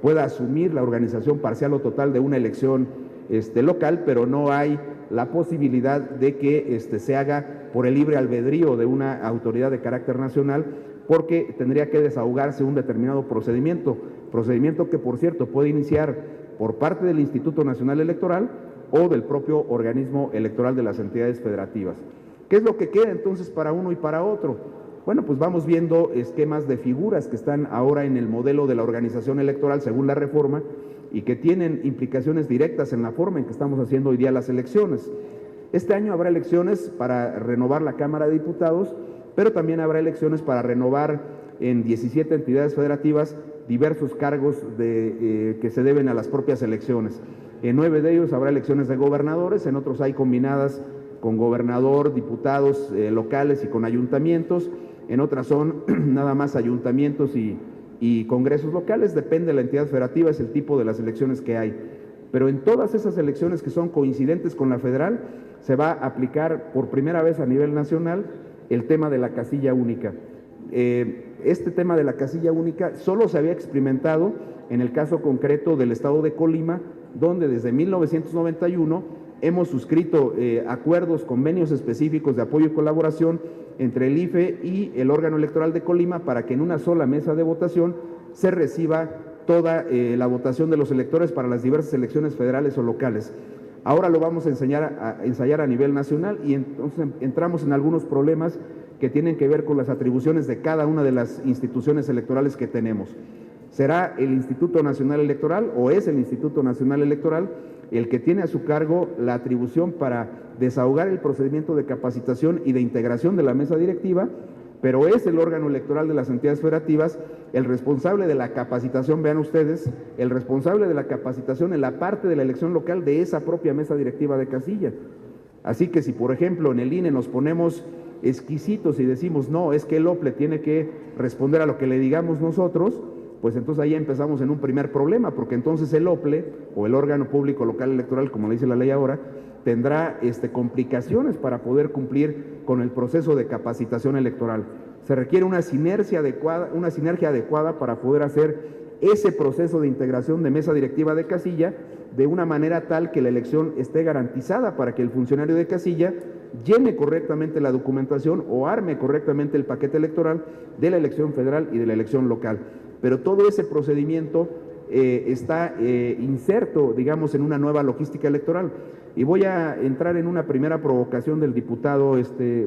pueda asumir la organización parcial o total de una elección local, pero no hay la posibilidad de que se haga por el libre albedrío de una autoridad de carácter nacional, porque tendría que desahogarse un determinado procedimiento que, por cierto, puede iniciar por parte del Instituto Nacional Electoral o del propio organismo electoral de las entidades federativas. ¿Qué es lo que queda entonces para uno y para otro? Bueno, pues vamos viendo esquemas de figuras que están ahora en el modelo de la organización electoral según la reforma y que tienen implicaciones directas en la forma en que estamos haciendo hoy día las elecciones. Este año habrá elecciones para renovar la Cámara de Diputados, pero también habrá elecciones para renovar en 17 entidades federativas diversos cargos que se deben a las propias elecciones. En 9 de ellos habrá elecciones de gobernadores, en otros hay combinadas con gobernador, diputados locales y con ayuntamientos, en otras son nada más ayuntamientos y congresos locales, depende de la entidad federativa, es el tipo de las elecciones que hay. Pero en todas esas elecciones que son coincidentes con la federal, se va a aplicar por primera vez a nivel nacional el tema de la casilla única. Este tema de la casilla única solo se había experimentado en el caso concreto del estado de Colima, donde desde 1991 hemos suscrito acuerdos, convenios específicos de apoyo y colaboración entre el IFE y el órgano electoral de Colima para que en una sola mesa de votación se reciba toda la votación de los electores para las diversas elecciones federales o locales. Ahora lo vamos a ensayar a nivel nacional y entonces entramos en algunos problemas que tienen que ver con las atribuciones de cada una de las instituciones electorales que tenemos. ¿Será el Instituto Nacional Electoral o es el Instituto Nacional Electoral el que tiene a su cargo la atribución para desahogar el procedimiento de capacitación y de integración de la mesa directiva, pero es el órgano electoral de las entidades federativas el responsable de la capacitación, vean ustedes, el responsable de la capacitación en la parte de la elección local de esa propia mesa directiva de casilla. Así que si, por ejemplo, en el INE nos ponemos exquisitos y decimos, no, es que el OPLE tiene que responder a lo que le digamos nosotros, pues entonces ahí empezamos en un primer problema, porque entonces el OPLE, o el órgano público local electoral, como le dice la ley ahora, tendrá complicaciones para poder cumplir con el proceso de capacitación electoral. Se requiere una sinergia adecuada para poder hacer ese proceso de integración de mesa directiva de casilla de una manera tal que la elección esté garantizada para que el funcionario de casilla llene correctamente la documentación o arme correctamente el paquete electoral de la elección federal y de la elección local. Pero todo ese procedimiento está inserto, digamos, en una nueva logística electoral. Y voy a entrar en una primera provocación del diputado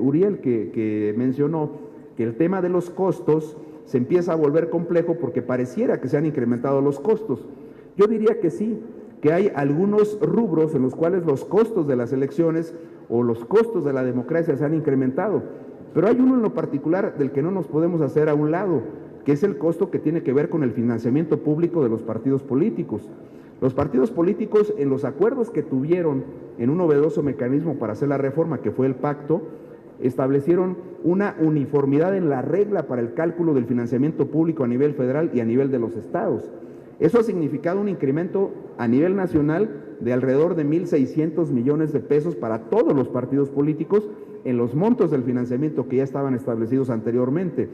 Uriel, que mencionó que el tema de los costos se empieza a volver complejo porque pareciera que se han incrementado los costos. Yo diría que sí, que hay algunos rubros en los cuales los costos de las elecciones o los costos de la democracia se han incrementado, pero hay uno en lo particular del que no nos podemos hacer a un lado, que es el costo que tiene que ver con el financiamiento público de los partidos políticos. Los partidos políticos, en los acuerdos que tuvieron en un novedoso mecanismo para hacer la reforma, que fue el pacto, establecieron una uniformidad en la regla para el cálculo del financiamiento público a nivel federal y a nivel de los estados. Eso ha significado un incremento a nivel nacional de alrededor de 1.600 millones de pesos para todos los partidos políticos en los montos del financiamiento que ya estaban establecidos anteriormente.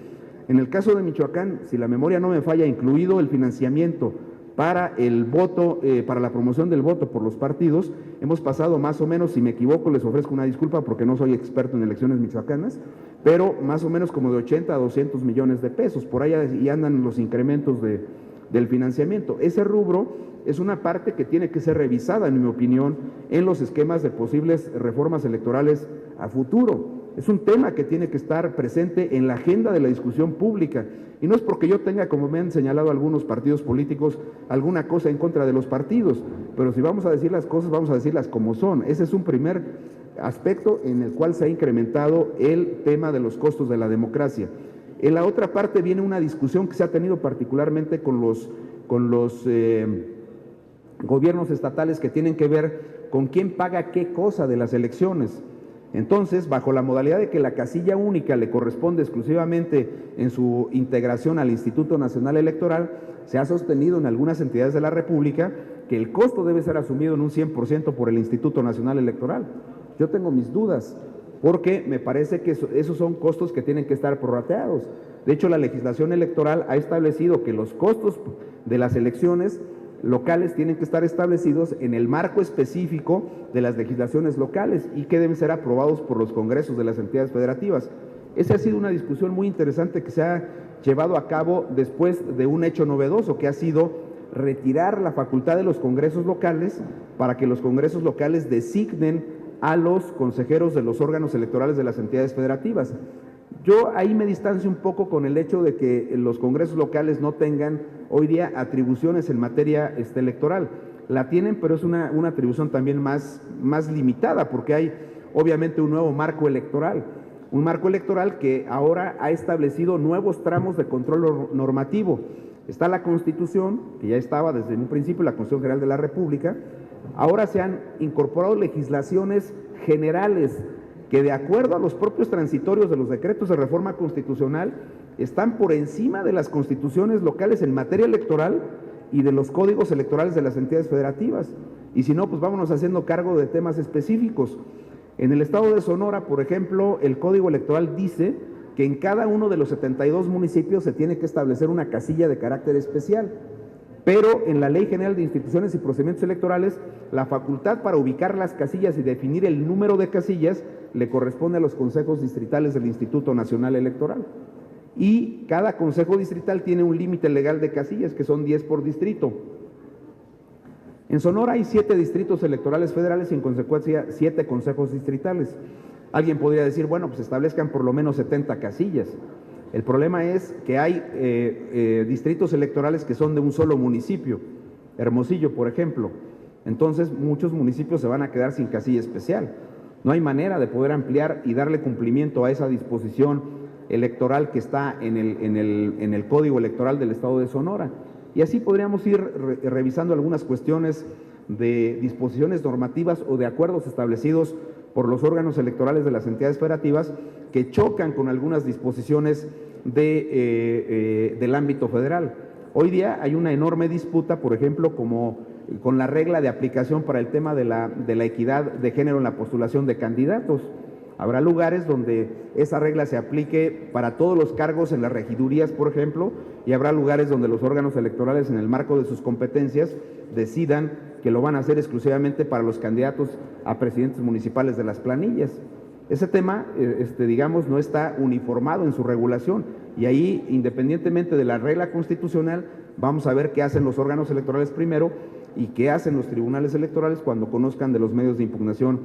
En el caso de Michoacán, si la memoria no me falla, incluido el financiamiento para el voto, para la promoción del voto por los partidos, hemos pasado más o menos, si me equivoco les ofrezco una disculpa porque no soy experto en elecciones michoacanas, pero más o menos como de 80 a 200 millones de pesos, por ahí y andan los incrementos del financiamiento. Ese rubro es una parte que tiene que ser revisada, en mi opinión, en los esquemas de posibles reformas electorales a futuro. Es un tema que tiene que estar presente en la agenda de la discusión pública. Y no es porque yo tenga, como me han señalado algunos partidos políticos, alguna cosa en contra de los partidos, pero si vamos a decir las cosas, vamos a decirlas como son. Ese es un primer aspecto en el cual se ha incrementado el tema de los costos de la democracia. En la otra parte viene una discusión que se ha tenido particularmente con los gobiernos estatales que tienen que ver con quién paga qué cosa de las elecciones. Entonces, bajo la modalidad de que la casilla única le corresponde exclusivamente en su integración al Instituto Nacional Electoral, se ha sostenido en algunas entidades de la República que el costo debe ser asumido en un 100% por el Instituto Nacional Electoral. Yo tengo mis dudas, porque me parece que esos son costos que tienen que estar prorrateados. De hecho, la legislación electoral ha establecido que los costos de las elecciones locales tienen que estar establecidos en el marco específico de las legislaciones locales y que deben ser aprobados por los congresos de las entidades federativas. Esa ha sido una discusión muy interesante que se ha llevado a cabo después de un hecho novedoso, que ha sido retirar la facultad de los congresos locales para que los congresos locales designen a los consejeros de los órganos electorales de las entidades federativas. Yo ahí me distancio un poco con el hecho de que los congresos locales no tengan hoy día atribuciones en materia electoral. La tienen, pero es una atribución también más limitada, porque hay obviamente un nuevo marco electoral que ahora ha establecido nuevos tramos de control normativo. Está la Constitución, que ya estaba desde un principio, la Constitución General de la República. Ahora se han incorporado legislaciones generales que, de acuerdo a los propios transitorios de los decretos de reforma constitucional, están por encima de las constituciones locales en materia electoral y de los códigos electorales de las entidades federativas. Y si no, pues vámonos haciendo cargo de temas específicos. En el estado de Sonora, por ejemplo, el código electoral dice que en cada uno de los 72 municipios se tiene que establecer una casilla de carácter especial. Pero en la Ley General de Instituciones y Procedimientos Electorales, la facultad para ubicar las casillas y definir el número de casillas le corresponde a los consejos distritales del Instituto Nacional Electoral. Y cada consejo distrital tiene un límite legal de casillas, que son 10 por distrito. En Sonora hay 7 distritos electorales federales y en consecuencia 7 consejos distritales. Alguien podría decir, bueno, pues establezcan por lo menos 70 casillas. El problema es que hay distritos electorales que son de un solo municipio, Hermosillo, por ejemplo. Entonces, muchos municipios se van a quedar sin casilla especial. No hay manera de poder ampliar y darle cumplimiento a esa disposición electoral que está en el Código Electoral del Estado de Sonora. Y así podríamos ir revisando algunas cuestiones de disposiciones normativas o de acuerdos establecidos por los órganos electorales de las entidades federativas que chocan con algunas disposiciones del ámbito federal. Hoy día hay una enorme disputa, por ejemplo, como con la regla de aplicación para el tema de la equidad de género en la postulación de candidatos. Habrá lugares donde esa regla se aplique para todos los cargos en las regidurías, por ejemplo, y habrá lugares donde los órganos electorales, en el marco de sus competencias, decidan que lo van a hacer exclusivamente para los candidatos a presidentes municipales de las planillas. Ese tema, digamos, no está uniformado en su regulación y ahí, independientemente de la regla constitucional, vamos a ver qué hacen los órganos electorales primero y qué hacen los tribunales electorales cuando conozcan de los medios de impugnación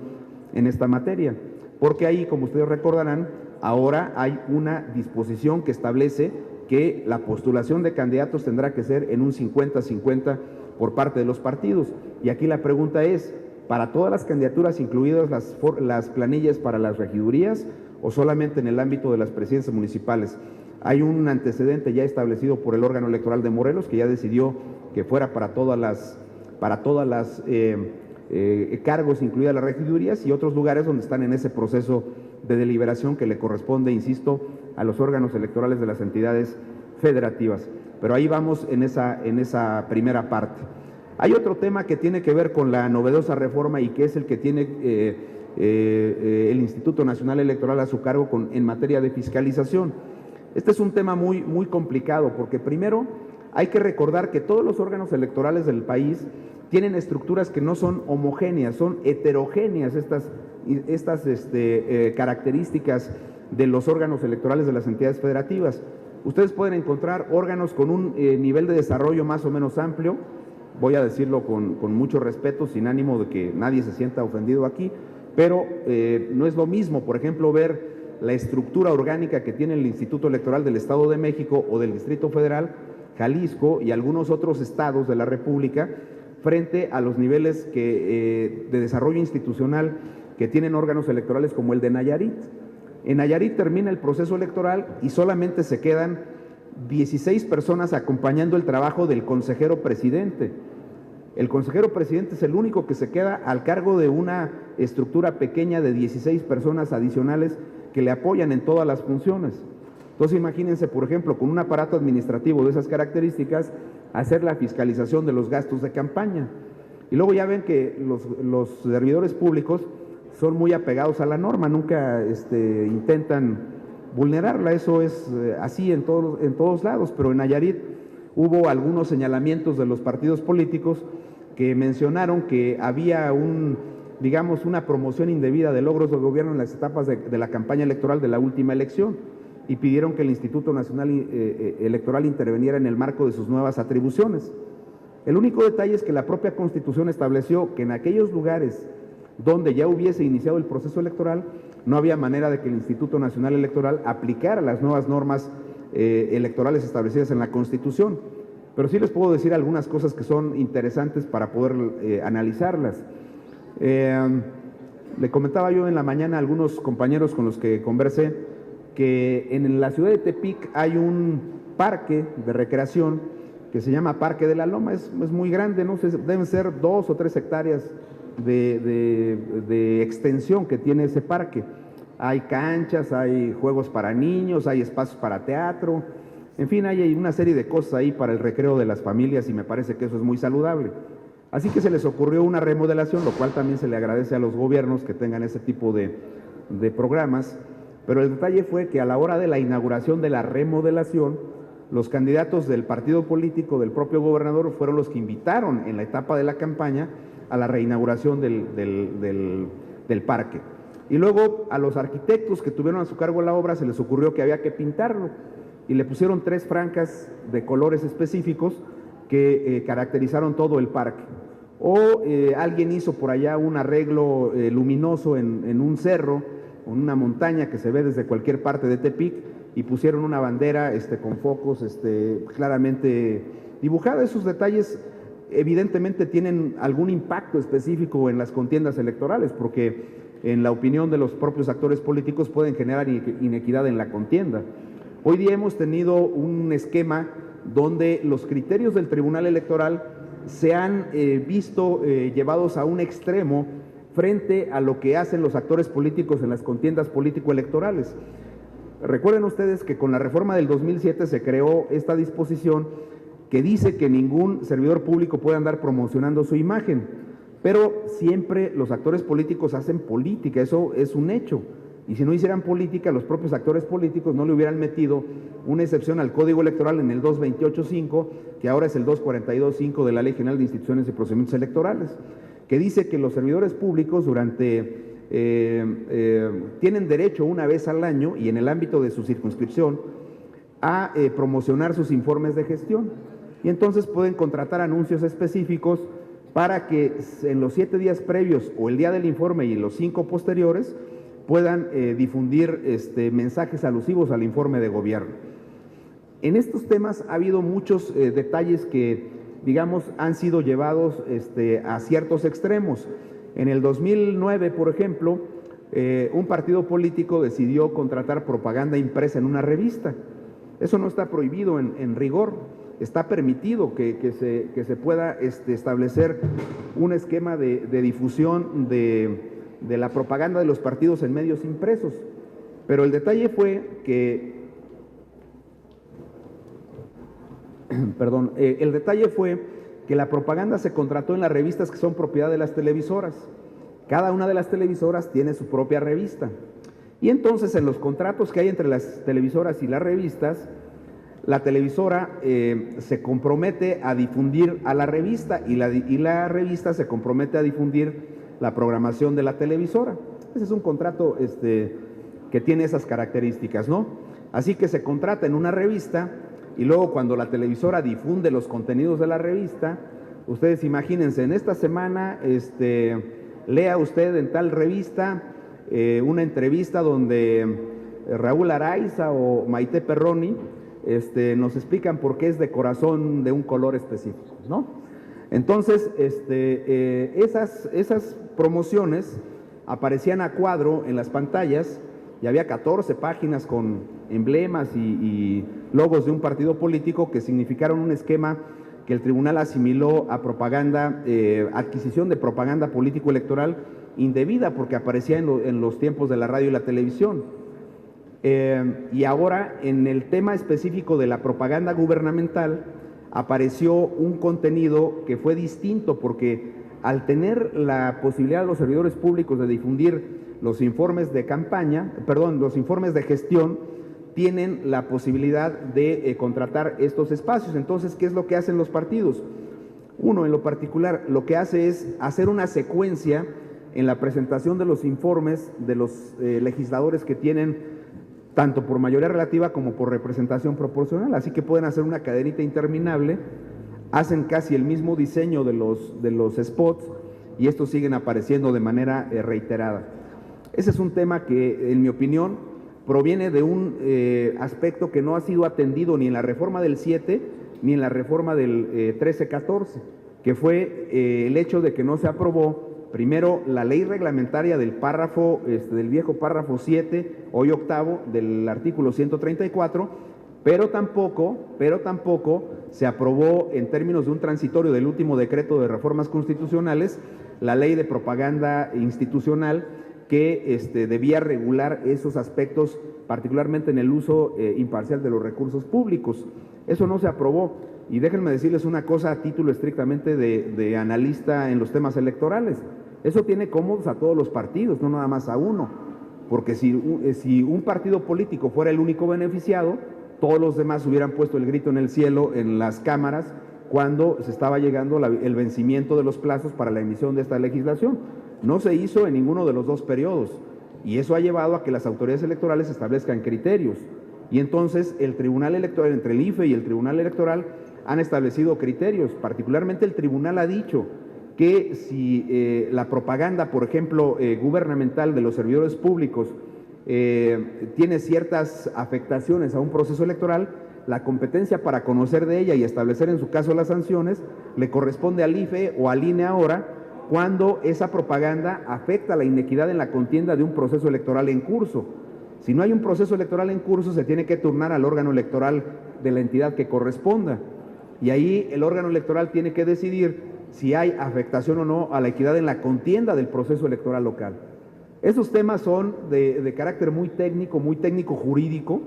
en esta materia. Porque ahí, como ustedes recordarán, ahora hay una disposición que establece que la postulación de candidatos tendrá que ser en un 50-50 por parte de los partidos. Y aquí la pregunta es, ¿para todas las candidaturas, incluidas las planillas para las regidurías, o solamente en el ámbito de las presidencias municipales? Hay un antecedente ya establecido por el órgano electoral de Morelos, que ya decidió que fuera para todas las cargos, incluidas las regidurías, y otros lugares donde están en ese proceso de deliberación que le corresponde, insisto, a los órganos electorales de las entidades federativas. Pero ahí vamos en esa primera parte. Hay otro tema que tiene que ver con la novedosa reforma y que es el que tiene el Instituto Nacional Electoral a su cargo en materia de fiscalización. Este es un tema muy, muy complicado porque primero hay que recordar que todos los órganos electorales del país tienen estructuras que no son homogéneas, son heterogéneas estas características de los órganos electorales de las entidades federativas. Ustedes pueden encontrar órganos con un nivel de desarrollo más o menos amplio, voy a decirlo con mucho respeto, sin ánimo de que nadie se sienta ofendido aquí, pero no es lo mismo, por ejemplo, ver la estructura orgánica que tiene el Instituto Electoral del Estado de México o del Distrito Federal, Jalisco y algunos otros estados de la República, frente a los niveles de desarrollo institucional que tienen órganos electorales como el de Nayarit. En Nayarit termina el proceso electoral y solamente se quedan 16 personas acompañando el trabajo del consejero presidente. El consejero presidente es el único que se queda al cargo de una estructura pequeña de 16 personas adicionales que le apoyan en todas las funciones. Entonces imagínense, por ejemplo, con un aparato administrativo de esas características, hacer la fiscalización de los gastos de campaña. Y luego ya ven que los servidores públicos son muy apegados a la norma, nunca intentan vulnerarla, eso es así en todos lados, pero en Nayarit hubo algunos señalamientos de los partidos políticos que mencionaron que había una promoción indebida de logros del gobierno en las etapas de la campaña electoral de la última elección y pidieron que el Instituto Nacional Electoral interviniera en el marco de sus nuevas atribuciones. El único detalle es que la propia Constitución estableció que en aquellos lugares donde ya hubiese iniciado el proceso electoral, no había manera de que el Instituto Nacional Electoral aplicara las nuevas normas electorales establecidas en la Constitución. Pero sí les puedo decir algunas cosas que son interesantes para poder analizarlas. Le comentaba yo en la mañana a algunos compañeros con los que conversé que en la ciudad de Tepic hay un parque de recreación que se llama Parque de la Loma, es muy grande, ¿no? Deben ser 2 o 3 hectáreas de extensión que tiene ese parque. Hay canchas, hay juegos para niños, hay espacios para teatro, en fin, hay una serie de cosas ahí para el recreo de las familias y me parece que eso es muy saludable. Así que se les ocurrió una remodelación, lo cual también se le agradece a los gobiernos que tengan ese tipo de programas, pero el detalle fue que a la hora de la inauguración de la remodelación, los candidatos del partido político del propio gobernador fueron los que invitaron en la etapa de la campaña a la reinauguración del parque. Y luego a los arquitectos que tuvieron a su cargo la obra se les ocurrió que había que pintarlo y le pusieron 3 franjas de colores específicos que caracterizaron todo el parque. O alguien hizo por allá un arreglo luminoso en un cerro, en una montaña que se ve desde cualquier parte de Tepic y pusieron una bandera con focos claramente dibujada. Esos detalles evidentemente tienen algún impacto específico en las contiendas electorales, porque en la opinión de los propios actores políticos, pueden generar inequidad en la contienda. Hoy día hemos tenido un esquema donde los criterios del Tribunal Electoral se han visto llevados a un extremo frente a lo que hacen los actores políticos en las contiendas político-electorales. Recuerden ustedes que con la reforma del 2007 se creó esta disposición que dice que ningún servidor público puede andar promocionando su imagen, pero siempre los actores políticos hacen política, eso es un hecho. Y si no hicieran política, los propios actores políticos no le hubieran metido una excepción al Código Electoral en el 228.5, que ahora es el 242.5 de la Ley General de Instituciones y Procedimientos Electorales, que dice que los servidores públicos tienen derecho una vez al año y en el ámbito de su circunscripción a promocionar sus informes de gestión. Y entonces pueden contratar anuncios específicos para que en los 7 días previos o el día del informe y en los 5 posteriores puedan difundir mensajes alusivos al informe de gobierno. En estos temas ha habido muchos detalles que, digamos, han sido llevados a ciertos extremos. En el 2009, por ejemplo, un partido político decidió contratar propaganda impresa en una revista. Eso no está prohibido en rigor, está permitido que se pueda establecer un esquema de difusión de la propaganda de los partidos en medios impresos. Pero el detalle fue que, la propaganda se contrató en las revistas que son propiedad de las televisoras. Cada una de las televisoras tiene su propia revista. Y entonces en los contratos que hay entre las televisoras y las revistas, la televisora se compromete a difundir a la revista y la revista se compromete a difundir la programación de la televisora. Ese es un contrato que tiene esas características, ¿no? Así que se contrata en una revista y luego cuando la televisora difunde los contenidos de la revista, ustedes imagínense, en esta semana lea usted en tal revista una entrevista donde Raúl Araiza o Maite Perroni nos explican por qué es de corazón de un color específico, ¿no? Entonces, esas promociones aparecían a cuadro en las pantallas y había 14 páginas con emblemas y logos de un partido político que significaron un esquema que el tribunal asimiló a propaganda, adquisición de propaganda político-electoral indebida porque aparecía en los tiempos de la radio y la televisión. Y ahora, en el tema específico de la propaganda gubernamental, apareció un contenido que fue distinto porque al tener la posibilidad de los servidores públicos de difundir los informes de campaña, los informes de gestión, tienen la posibilidad de contratar estos espacios. Entonces, ¿qué es lo que hacen los partidos? Uno, en lo particular, lo que hace es hacer una secuencia en la presentación de los informes de los legisladores que tienen tanto por mayoría relativa como por representación proporcional, así que pueden hacer una cadenita interminable, hacen casi el mismo diseño de los spots y estos siguen apareciendo de manera reiterada. Ese es un tema que, en mi opinión, proviene de un aspecto que no ha sido atendido ni en la reforma del 7 ni en la reforma del 13-14, que fue el hecho de que no se aprobó primero la ley reglamentaria del párrafo, del viejo párrafo 7, hoy octavo, del artículo 134, pero tampoco se aprobó en términos de un transitorio del último decreto de reformas constitucionales, la ley de propaganda institucional que debía regular esos aspectos, particularmente en el uso imparcial de los recursos públicos. Eso no se aprobó. Y déjenme decirles una cosa a título estrictamente de analista en los temas electorales. Eso tiene cómodos a todos los partidos, no nada más a uno. Porque si un partido político fuera el único beneficiado, todos los demás hubieran puesto el grito en el cielo en las cámaras cuando se estaba llegando el vencimiento de los plazos para la emisión de esta legislación. No se hizo en ninguno de los dos periodos. Y eso ha llevado a que las autoridades electorales establezcan criterios. Y entonces el Tribunal Electoral, entre el IFE y el Tribunal Electoral, han establecido criterios. Particularmente el tribunal ha dicho que si la propaganda, por ejemplo, gubernamental de los servidores públicos tiene ciertas afectaciones a un proceso electoral, la competencia para conocer de ella y establecer en su caso las sanciones le corresponde al IFE o al INE ahora, cuando esa propaganda afecta la inequidad en la contienda de un proceso electoral en curso. Si no hay un proceso electoral en curso, se tiene que turnar al órgano electoral de la entidad que corresponda. Y ahí el órgano electoral tiene que decidir si hay afectación o no a la equidad en la contienda del proceso electoral local. Esos temas son de carácter muy técnico jurídico,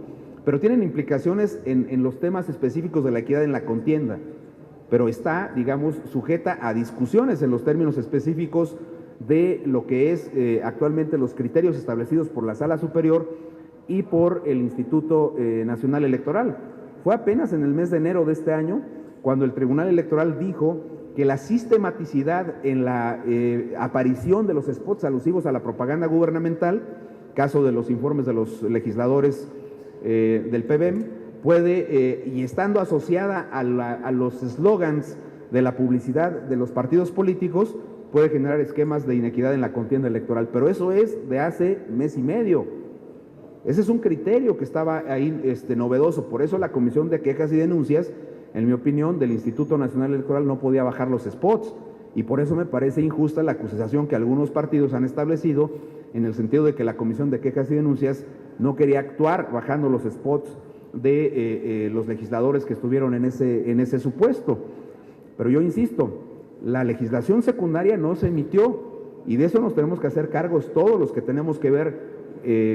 pero tienen implicaciones en los temas específicos de la equidad en la contienda. Pero está, digamos, sujeta a discusiones en los términos específicos de lo que es actualmente los criterios establecidos por la Sala Superior y por el Instituto Nacional Electoral. Fue apenas en el mes de enero de este año cuando el Tribunal Electoral dijo que la sistematicidad en la aparición de los spots alusivos a la propaganda gubernamental, caso de los informes de los legisladores del PBM, puede, y estando asociada a los eslogans de la publicidad de los partidos políticos, puede generar esquemas de inequidad en la contienda electoral. Pero eso es de hace mes y medio. Ese es un criterio que estaba ahí novedoso. Por eso la Comisión de Quejas y Denuncias, en mi opinión, del Instituto Nacional Electoral no podía bajar los spots. Y por eso me parece injusta la acusación que algunos partidos han establecido en el sentido de que la Comisión de Quejas y Denuncias no quería actuar bajando los spots de los legisladores que estuvieron en ese supuesto. Pero yo insisto, la legislación secundaria no se emitió y de eso nos tenemos que hacer cargos todos los que tenemos que ver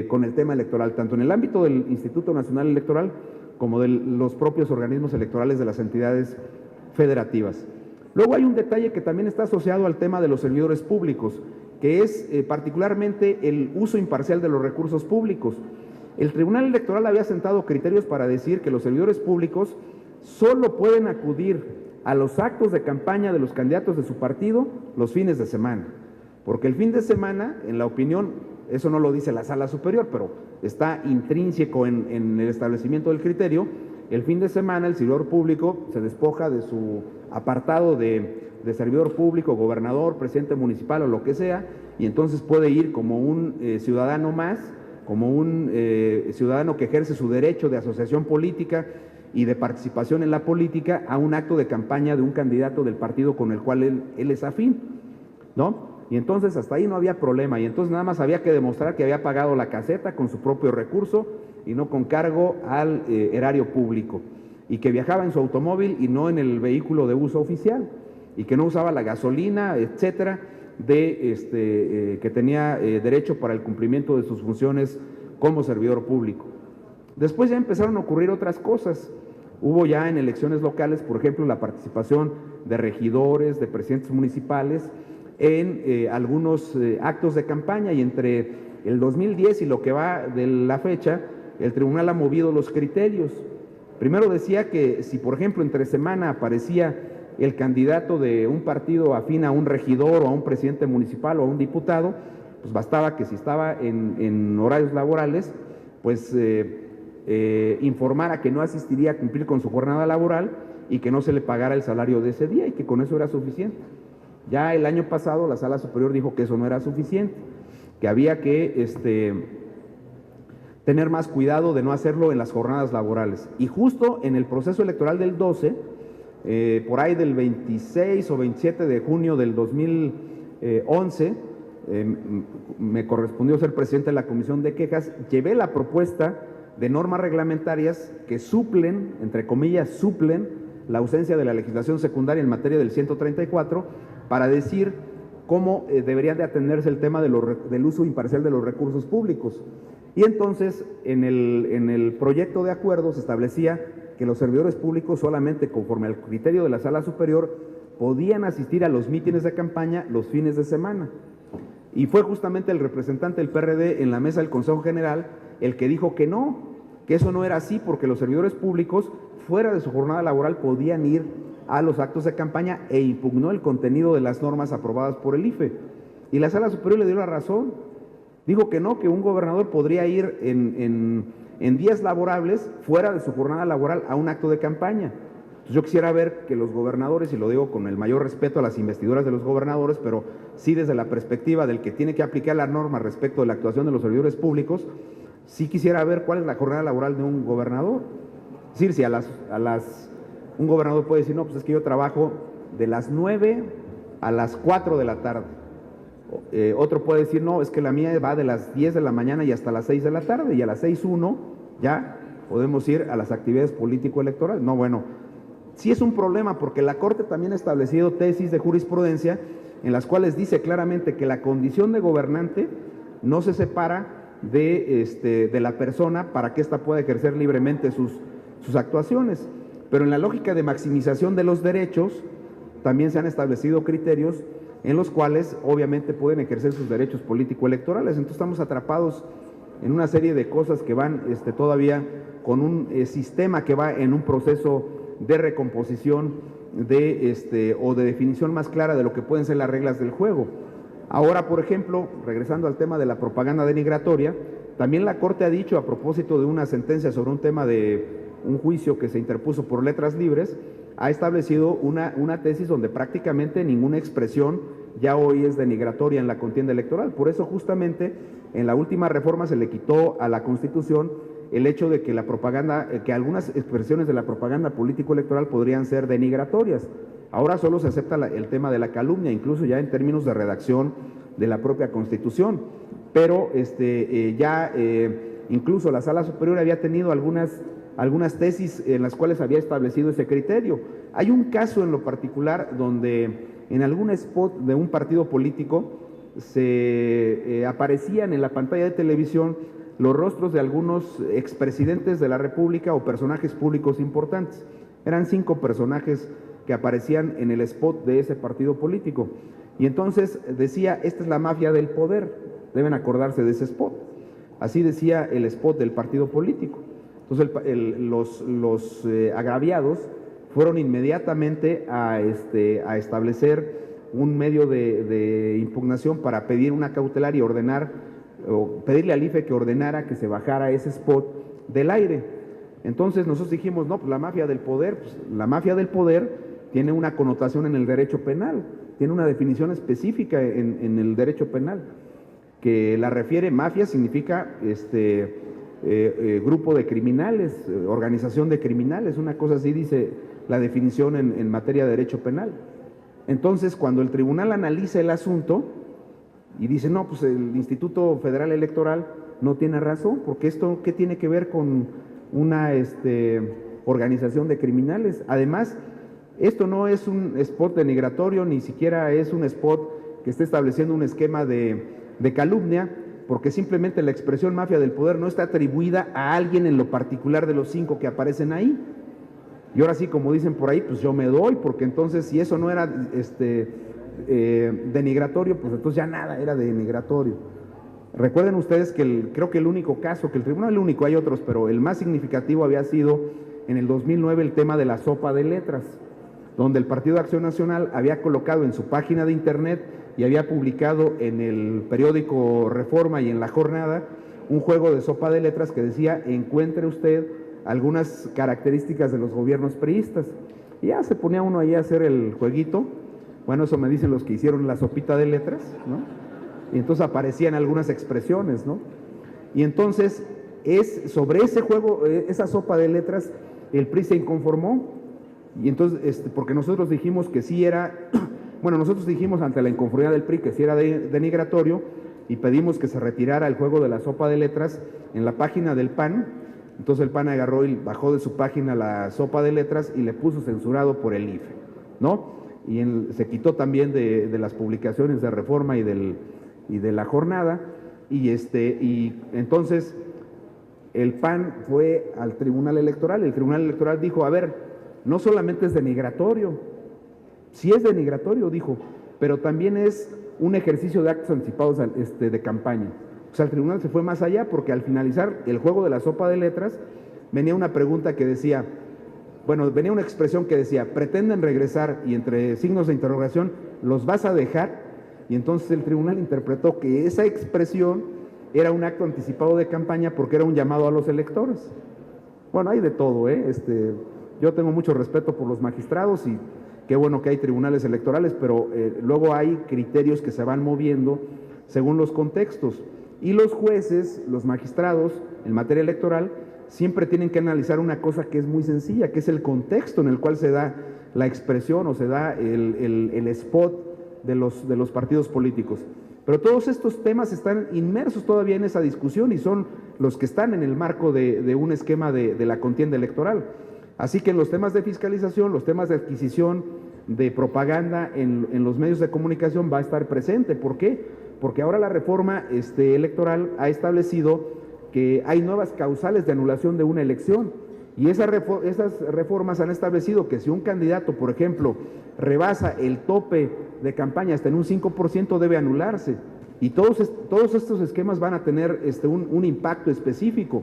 con el tema electoral, tanto en el ámbito del Instituto Nacional Electoral como de los propios organismos electorales de las entidades federativas. Luego hay un detalle que también está asociado al tema de los servidores públicos, que es particularmente el uso imparcial de los recursos públicos. El Tribunal Electoral había sentado criterios para decir que los servidores públicos solo pueden acudir a los actos de campaña de los candidatos de su partido los fines de semana, porque el fin de semana, en la opinión, eso no lo dice la Sala Superior, pero está intrínseco en el establecimiento del criterio, el fin de semana el servidor público se despoja de su apartado de servidor público, gobernador, presidente municipal o lo que sea, y entonces puede ir como un ciudadano más, como un ciudadano que ejerce su derecho de asociación política y de participación en la política a un acto de campaña de un candidato del partido con el cual él es afín, ¿no? Y entonces hasta ahí no había problema, y entonces nada más había que demostrar que había pagado la caseta con su propio recurso y no con cargo al erario público, y que viajaba en su automóvil y no en el vehículo de uso oficial, y que no usaba la gasolina, etcétera, que tenía derecho para el cumplimiento de sus funciones como servidor público. Después ya empezaron a ocurrir otras cosas. Hubo ya en elecciones locales, por ejemplo, la participación de regidores, de presidentes municipales en algunos actos de campaña, y entre el 2010 y lo que va de la fecha, el tribunal ha movido los criterios. Primero decía que si, por ejemplo, entre semana aparecía el candidato de un partido afín a un regidor o a un presidente municipal o a un diputado, pues bastaba que si estaba en horarios laborales, pues informara que no asistiría a cumplir con su jornada laboral y que no se le pagara el salario de ese día, y que con eso era suficiente. Ya el año pasado la Sala Superior dijo que eso no era suficiente, que había que tener más cuidado de no hacerlo en las jornadas laborales. Y justo en el proceso electoral del 12, por ahí del 26 o 27 de junio del 2011, me correspondió ser presidente de la Comisión de Quejas, llevé la propuesta de normas reglamentarias que suplen, entre comillas, suplen la ausencia de la legislación secundaria en materia del 134, para decir cómo deberían de atenderse el tema del uso imparcial de los recursos públicos. Y entonces, en el proyecto de acuerdo se establecía que los servidores públicos solamente conforme al criterio de la Sala Superior podían asistir a los mítines de campaña los fines de semana. Y fue justamente el representante del PRD en la mesa del Consejo General el que dijo que no, que eso no era así, porque los servidores públicos fuera de su jornada laboral podían ir a los actos de campaña, e impugnó el contenido de las normas aprobadas por el IFE. Y la Sala Superior le dio la razón. Dijo que no, que un gobernador podría ir en días laborables, fuera de su jornada laboral, a un acto de campaña. Entonces yo quisiera ver que los gobernadores, y lo digo con el mayor respeto a las investiduras de los gobernadores, pero sí desde la perspectiva del que tiene que aplicar la norma respecto de la actuación de los servidores públicos, sí quisiera ver cuál es la jornada laboral de un gobernador. Es decir, si un gobernador puede decir, no, pues es que yo trabajo de las 9 a las 4 de la tarde. Otro puede decir, no, es que la mía va de las 10 de la mañana y hasta las 6 de la tarde, y a las 6:01 ya podemos ir a las actividades político-electorales. No, bueno, sí es un problema porque la Corte también ha establecido tesis de jurisprudencia en las cuales dice claramente que la condición de gobernante no se separa de la persona para que ésta pueda ejercer libremente sus actuaciones. Pero en la lógica de maximización de los derechos, también se han establecido criterios en los cuales obviamente pueden ejercer sus derechos político-electorales. Entonces estamos atrapados en una serie de cosas que van todavía con un sistema que va en un proceso de recomposición o de definición más clara de lo que pueden ser las reglas del juego. Ahora, por ejemplo, regresando al tema de la propaganda denigratoria, también la Corte ha dicho, a propósito de una sentencia sobre un tema de un juicio que se interpuso por Letras Libres, ha establecido una tesis donde prácticamente ninguna expresión ya hoy es denigratoria en la contienda electoral. Por eso justamente en la última reforma se le quitó a la Constitución el hecho de que la propaganda, que algunas expresiones de la propaganda político-electoral podrían ser denigratorias. Ahora solo se acepta el tema de la calumnia, incluso ya en términos de redacción de la propia Constitución. Pero incluso la Sala Superior había tenido algunas tesis en las cuales había establecido ese criterio. Hay un caso en lo particular donde en algún spot de un partido político se aparecían en la pantalla de televisión los rostros de algunos expresidentes de la República o personajes públicos importantes. Eran 5 personajes que aparecían en el spot de ese partido político. Y entonces decía, esta es la mafia del poder, deben acordarse de ese spot. Así decía el spot del partido político. Entonces los agraviados fueron inmediatamente a establecer un medio de impugnación para pedir una cautelar y ordenar, o pedirle al IFE que ordenara que se bajara ese spot del aire. Entonces nosotros dijimos, no, pues la mafia del poder, la mafia del poder tiene una connotación en el derecho penal, tiene una definición específica en el derecho penal, que la refiere, mafia significa grupo de criminales, organización de criminales, una cosa así dice la definición en materia de derecho penal. Entonces, cuando el tribunal analiza el asunto y dice, no, pues el Instituto Federal Electoral no tiene razón, porque esto, ¿qué tiene que ver con una organización de criminales? Además, esto no es un spot denigratorio, ni siquiera es un spot que esté estableciendo un esquema de calumnia, porque simplemente la expresión mafia del poder no está atribuida a alguien en lo particular de los 5 que aparecen ahí. Y ahora sí, como dicen por ahí, pues yo me doy, porque entonces si eso no era denigratorio, pues entonces ya nada era denigratorio. Recuerden ustedes que creo que el único caso, que el tribunal, el único, hay otros, pero el más significativo había sido en el 2009 el tema de la sopa de letras, donde el Partido de Acción Nacional había colocado en su página de internet y había publicado en el periódico Reforma y en La Jornada un juego de sopa de letras que decía, encuentre usted algunas características de los gobiernos priistas. Y ya se ponía uno ahí a hacer el jueguito. Bueno, eso me dicen los que hicieron la sopita de letras, ¿no? Y entonces aparecían algunas expresiones, ¿no? Y entonces sobre ese juego, esa sopa de letras, el PRI se inconformó. Y entonces, porque nosotros dijimos que sí era, bueno, nosotros dijimos ante la inconformidad del PRI que sí era denigratorio y pedimos que se retirara el juego de la sopa de letras en la página del PAN. Entonces el PAN agarró y bajó de su página la sopa de letras y le puso censurado por el IFE, ¿no? Y se quitó también de las publicaciones de Reforma y de La Jornada, y entonces el PAN fue al Tribunal Electoral. El Tribunal Electoral dijo, a ver, no solamente es denigratorio, sí es denigratorio, dijo, pero también es un ejercicio de actos anticipados de campaña. O sea, el tribunal se fue más allá, porque al finalizar el juego de la sopa de letras venía una pregunta que decía, bueno, venía una expresión que decía, pretenden regresar, y entre signos de interrogación, ¿los vas a dejar? Y entonces el tribunal interpretó que esa expresión era un acto anticipado de campaña porque era un llamado a los electores. Bueno, hay de todo, ¿eh? Yo tengo mucho respeto por los magistrados y qué bueno que hay tribunales electorales, pero luego hay criterios que se van moviendo según los contextos. Y los jueces, los magistrados en materia electoral, siempre tienen que analizar una cosa que es muy sencilla, que es el contexto en el cual se da la expresión o se da el spot de los partidos políticos. Pero todos estos temas están inmersos todavía en esa discusión y son los que están en el marco de un esquema de la contienda electoral. Así que en los temas de fiscalización, los temas de adquisición, de propaganda en los medios de comunicación va a estar presente. ¿Por qué? Porque ahora la reforma electoral ha establecido que hay nuevas causales de anulación de una elección. Y esas reformas han establecido que si un candidato, por ejemplo, rebasa el tope de campaña hasta en un 5%, debe anularse. Y todos estos esquemas van a tener un impacto específico.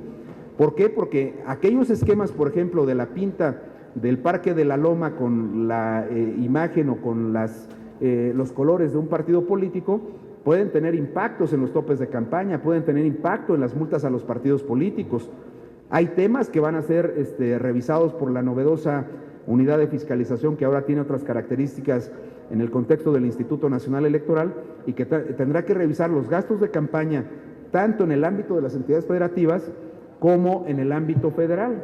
¿Por qué? Porque aquellos esquemas, por ejemplo, de la pinta del Parque de la Loma con la imagen o con los colores de un partido político, pueden tener impactos en los topes de campaña, pueden tener impacto en las multas a los partidos políticos. Hay temas que van a ser revisados por la novedosa unidad de fiscalización que ahora tiene otras características en el contexto del Instituto Nacional Electoral y que tendrá que revisar los gastos de campaña tanto en el ámbito de las entidades federativas como en el ámbito federal.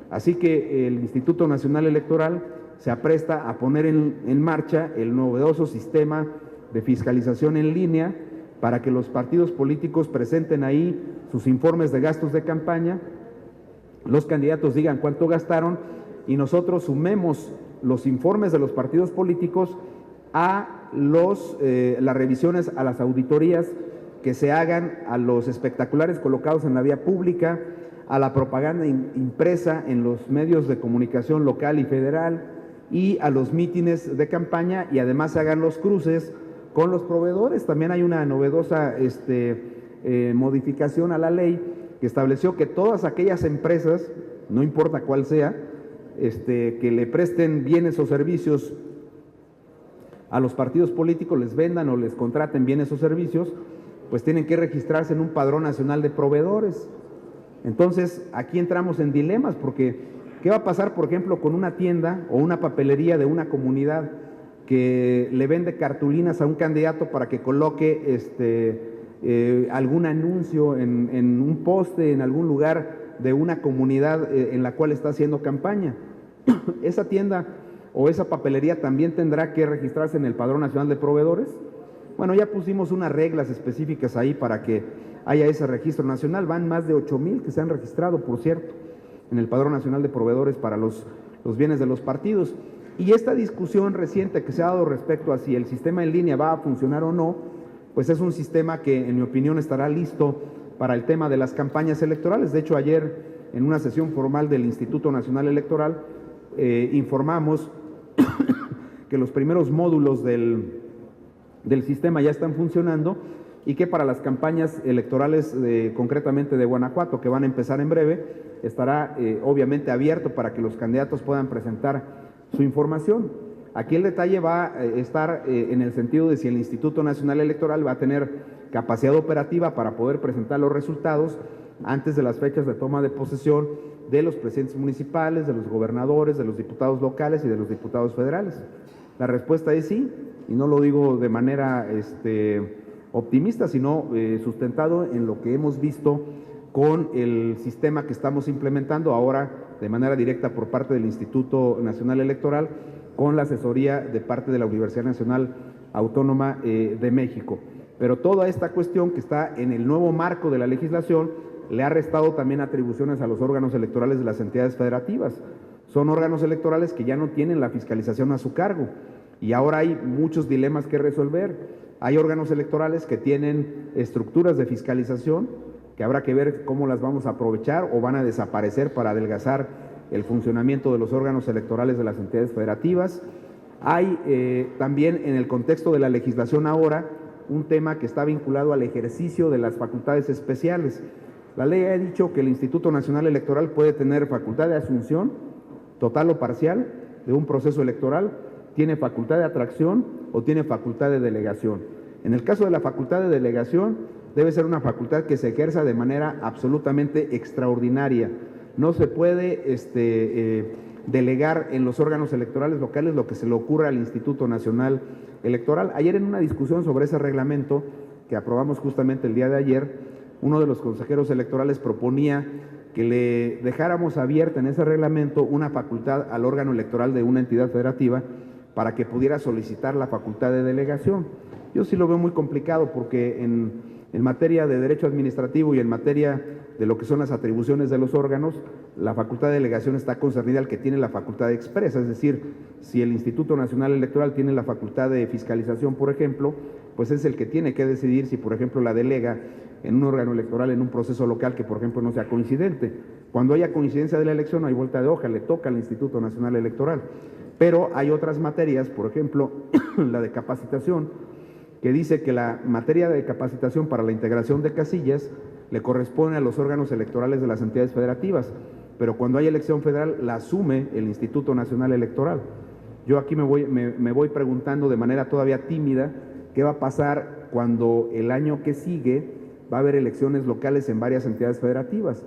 Así que el Instituto Nacional Electoral se apresta a poner en marcha el novedoso sistema de fiscalización en línea para que los partidos políticos presenten ahí sus informes de gastos de campaña, los candidatos digan cuánto gastaron y nosotros sumemos los informes de los partidos políticos a las revisiones, a las auditorías que se hagan a los espectaculares colocados en la vía pública, a la propaganda impresa en los medios de comunicación local y federal y a los mítines de campaña, y además se hagan los cruces con los proveedores. También hay una novedosa modificación a la ley que estableció que todas aquellas empresas, no importa cuál sea, que le presten bienes o servicios a los partidos políticos, les vendan o les contraten bienes o servicios, pues tienen que registrarse en un padrón nacional de proveedores. Entonces, aquí entramos en dilemas, porque ¿qué va a pasar, por ejemplo, con una tienda o una papelería de una comunidad que le vende cartulinas a un candidato para que coloque algún anuncio en un poste, en algún lugar de una comunidad en la cual está haciendo campaña? Esa tienda o esa papelería también tendrá que registrarse en el Padrón Nacional de Proveedores. Bueno, ya pusimos unas reglas específicas ahí para que haya ese registro nacional. Van más de 8,000 que se han registrado, por cierto, en el Padrón Nacional de Proveedores para los bienes de los partidos. Y esta discusión reciente que se ha dado respecto a si el sistema en línea va a funcionar o no, pues es un sistema que, en mi opinión, estará listo para el tema de las campañas electorales. De hecho, ayer, en una sesión formal del Instituto Nacional Electoral, informamos que los primeros módulos del sistema ya están funcionando y que para las campañas electorales, concretamente de Guanajuato, que van a empezar en breve, estará obviamente abierto para que los candidatos puedan presentar su información. Aquí el detalle va a estar en el sentido de si el Instituto Nacional Electoral va a tener capacidad operativa para poder presentar los resultados antes de las fechas de toma de posesión de los presidentes municipales, de los gobernadores, de los diputados locales y de los diputados federales. La respuesta es sí, y no lo digo de manera optimista, sino sustentado en lo que hemos visto con el sistema que estamos implementando ahora de manera directa por parte del Instituto Nacional Electoral, con la asesoría de parte de la Universidad Nacional Autónoma de México. Pero toda esta cuestión que está en el nuevo marco de la legislación le ha restado también atribuciones a los órganos electorales de las entidades federativas. Son órganos electorales que ya no tienen la fiscalización a su cargo y ahora hay muchos dilemas que resolver. Hay órganos electorales que tienen estructuras de fiscalización que habrá que ver cómo las vamos a aprovechar o van a desaparecer para adelgazar el funcionamiento de los órganos electorales de las entidades federativas. Hay también en el contexto de la legislación ahora un tema que está vinculado al ejercicio de las facultades especiales. La ley ha dicho que el Instituto Nacional Electoral puede tener facultad de asunción, total o parcial, de un proceso electoral, tiene facultad de atracción o tiene facultad de delegación. En el caso de la facultad de delegación, debe ser una facultad que se ejerza de manera absolutamente extraordinaria. No se puede delegar en los órganos electorales locales lo que se le ocurra al Instituto Nacional Electoral. Ayer, en una discusión sobre ese reglamento que aprobamos justamente el día de ayer, uno de los consejeros electorales proponía que le dejáramos abierta en ese reglamento una facultad al órgano electoral de una entidad federativa para que pudiera solicitar la facultad de delegación. Yo sí lo veo muy complicado porque en materia de derecho administrativo y en materia de lo que son las atribuciones de los órganos, la facultad de delegación está concernida al que tiene la facultad expresa, es decir, si el Instituto Nacional Electoral tiene la facultad de fiscalización, por ejemplo, pues es el que tiene que decidir si, por ejemplo, la delega en un órgano electoral, en un proceso local que, por ejemplo, no sea coincidente. Cuando haya coincidencia de la elección, no hay vuelta de hoja, le toca al Instituto Nacional Electoral. Pero hay otras materias, por ejemplo, la de capacitación, que dice que la materia de capacitación para la integración de casillas le corresponde a los órganos electorales de las entidades federativas, pero cuando hay elección federal la asume el Instituto Nacional Electoral. Yo aquí me voy preguntando de manera todavía tímida qué va a pasar cuando el año que sigue va a haber elecciones locales en varias entidades federativas.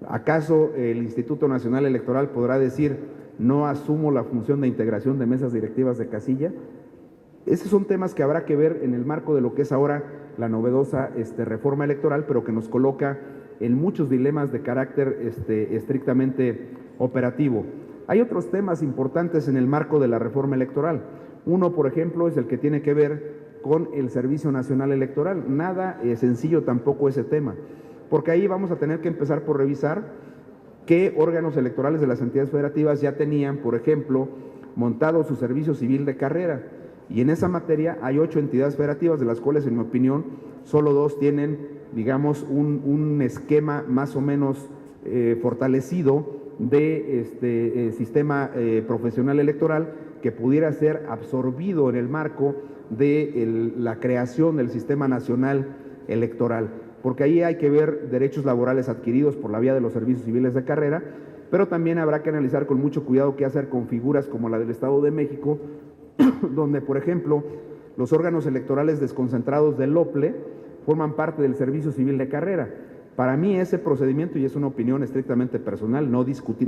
¿Acaso el Instituto Nacional Electoral podrá decir no asumo la función de integración de mesas directivas de casilla? Esos son temas que habrá que ver en el marco de lo que es ahora la novedosa reforma electoral, pero que nos coloca en muchos dilemas de carácter estrictamente operativo. Hay otros temas importantes en el marco de la reforma electoral. Uno, por ejemplo, es el que tiene que ver con el Servicio Nacional Electoral. Nada sencillo tampoco ese tema, porque ahí vamos a tener que empezar por revisar qué órganos electorales de las entidades federativas ya tenían, por ejemplo, montado su servicio civil de carrera. Y en esa materia hay 8 entidades federativas, de las cuales, en mi opinión, solo 2 tienen, digamos, un esquema más o menos fortalecido de sistema profesional electoral que pudiera ser absorbido en el marco de la creación del Sistema Nacional Electoral. Porque ahí hay que ver derechos laborales adquiridos por la vía de los servicios civiles de carrera, pero también habrá que analizar con mucho cuidado qué hacer con figuras como la del Estado de México, donde, por ejemplo, los órganos electorales desconcentrados del OPLE forman parte del servicio civil de carrera. Para mí ese procedimiento, y es una opinión estrictamente personal, no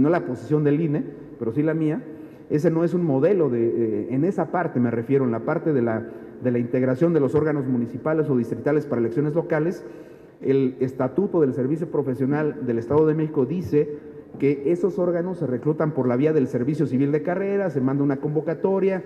la posición del INE, pero sí la mía, ese no es un modelo en esa parte me refiero, en la parte de la integración de los órganos municipales o distritales para elecciones locales. El estatuto del servicio profesional del Estado de México dice que esos órganos se reclutan por la vía del servicio civil de carrera, se manda una convocatoria,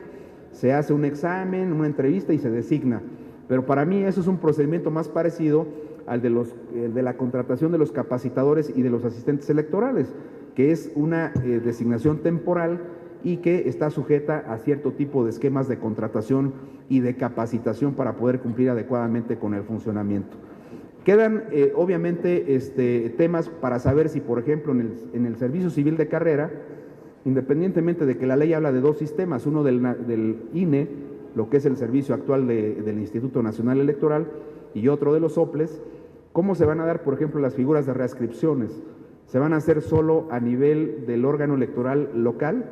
se hace un examen, una entrevista y se designa. Pero para mí eso es un procedimiento más parecido al de la contratación de los capacitadores y de los asistentes electorales, que es una designación temporal y que está sujeta a cierto tipo de esquemas de contratación y de capacitación para poder cumplir adecuadamente con el funcionamiento. Quedan obviamente temas para saber si, por ejemplo, en el servicio civil de carrera, independientemente de que la ley habla de 2 sistemas, uno del INE, lo que es el servicio actual del Instituto Nacional Electoral, y otro de los OPLES, ¿cómo se van a dar, por ejemplo, las figuras de readscripciones? ¿Se van a hacer solo a nivel del órgano electoral local?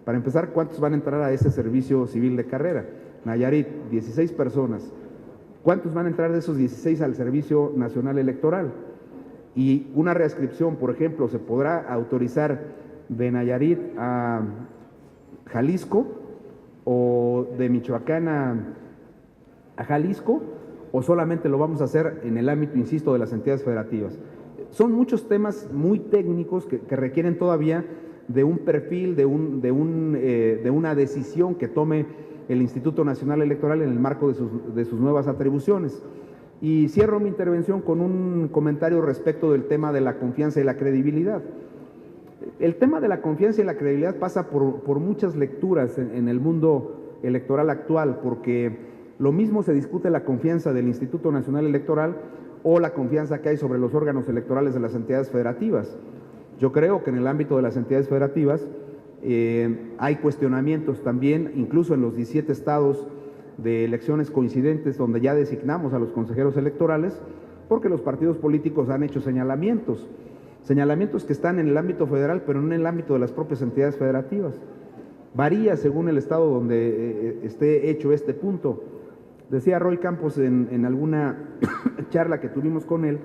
Para empezar, ¿cuántos van a entrar a ese servicio civil de carrera? Nayarit, 16 personas. ¿Cuántos van a entrar de esos 16 al Servicio Nacional Electoral? Y una readscripción, por ejemplo, ¿se podrá autorizar de Nayarit a Jalisco o de Michoacán a Jalisco, o solamente lo vamos a hacer en el ámbito, insisto, de las entidades federativas? Son muchos temas muy técnicos que requieren todavía de un perfil, de una decisión que tome el Instituto Nacional Electoral en el marco de sus nuevas atribuciones. Y cierro mi intervención con un comentario respecto del tema de la confianza y la credibilidad. El tema de la confianza y la credibilidad pasa por muchas lecturas en el mundo electoral actual, porque lo mismo se discute la confianza del Instituto Nacional Electoral o la confianza que hay sobre los órganos electorales de las entidades federativas. Yo creo que en el ámbito de las entidades federativas hay cuestionamientos también, incluso en los 17 estados de elecciones coincidentes donde ya designamos a los consejeros electorales, porque los partidos políticos han hecho señalamientos que están en el ámbito federal, pero no en el ámbito de las propias entidades federativas. Varía según el estado donde esté hecho este punto. Decía Roy Campos en alguna charla que tuvimos con él,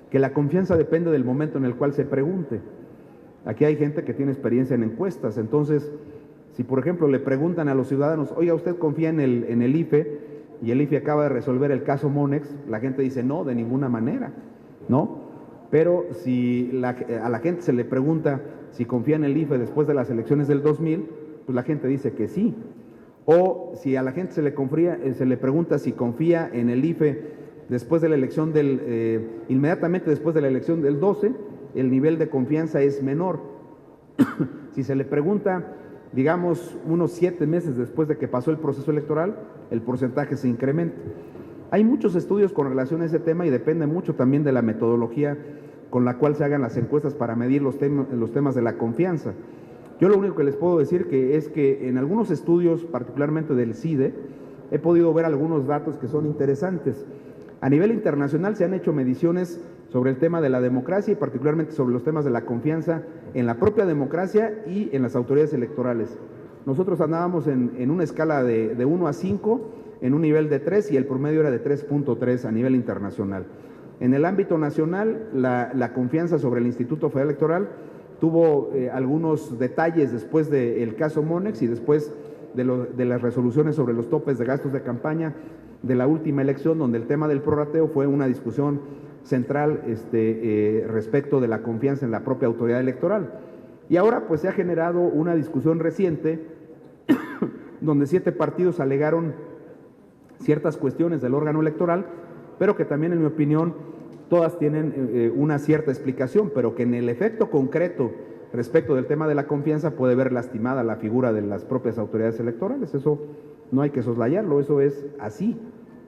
que la confianza depende del momento en el cual se pregunte. Aquí hay gente que tiene experiencia en encuestas, entonces, si por ejemplo le preguntan a los ciudadanos, oiga, ¿usted confía en el IFE? Y el IFE acaba de resolver el caso Monex, la gente dice, no, de ninguna manera, ¿no? Pero si a la gente se le pregunta si confía en el IFE después de las elecciones del 2000, pues la gente dice que sí. o si a la gente se le pregunta si confía en el IFE después de la elección inmediatamente después de la elección del 12, el nivel de confianza es menor. Si se le pregunta, digamos, unos 7 meses después de que pasó el proceso electoral, el porcentaje se incrementa. Hay muchos estudios con relación a ese tema y depende mucho también de la metodología con la cual se hagan las encuestas para medir los temas de la confianza. Yo lo único que les puedo decir es que en algunos estudios, particularmente del CIDE, he podido ver algunos datos que son interesantes. A nivel internacional se han hecho mediciones sobre el tema de la democracia y particularmente sobre los temas de la confianza en la propia democracia y en las autoridades electorales. Nosotros andábamos en una escala de 1 a 5, en un nivel de 3 y el promedio era de 3.3 a nivel internacional. En el ámbito nacional, la confianza sobre el Instituto Federal Electoral tuvo algunos detalles después del caso Monex y después de las resoluciones sobre los topes de gastos de campaña de la última elección, donde el tema del prorrateo fue una discusión central respecto de la confianza en la propia autoridad electoral. Y ahora pues se ha generado una discusión reciente donde 7 partidos alegaron ciertas cuestiones del órgano electoral, pero que también, en mi opinión, todas tienen una cierta explicación, pero que en el efecto concreto respecto del tema de la confianza puede ver lastimada la figura de las propias autoridades electorales. Eso no hay que soslayarlo, eso es así.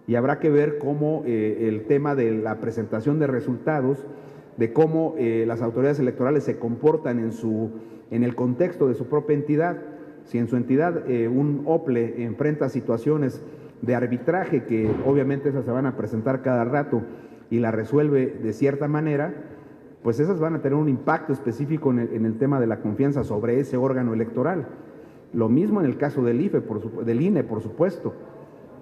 Y habrá que ver cómo el tema de la presentación de resultados, de cómo las autoridades electorales se comportan en el contexto de su propia entidad. Si en su entidad un OPLE enfrenta situaciones de arbitraje, que obviamente esas se van a presentar cada rato y la resuelve de cierta manera, pues esas van a tener un impacto específico en el tema de la confianza sobre ese órgano electoral. Lo mismo en el caso del INE, por supuesto.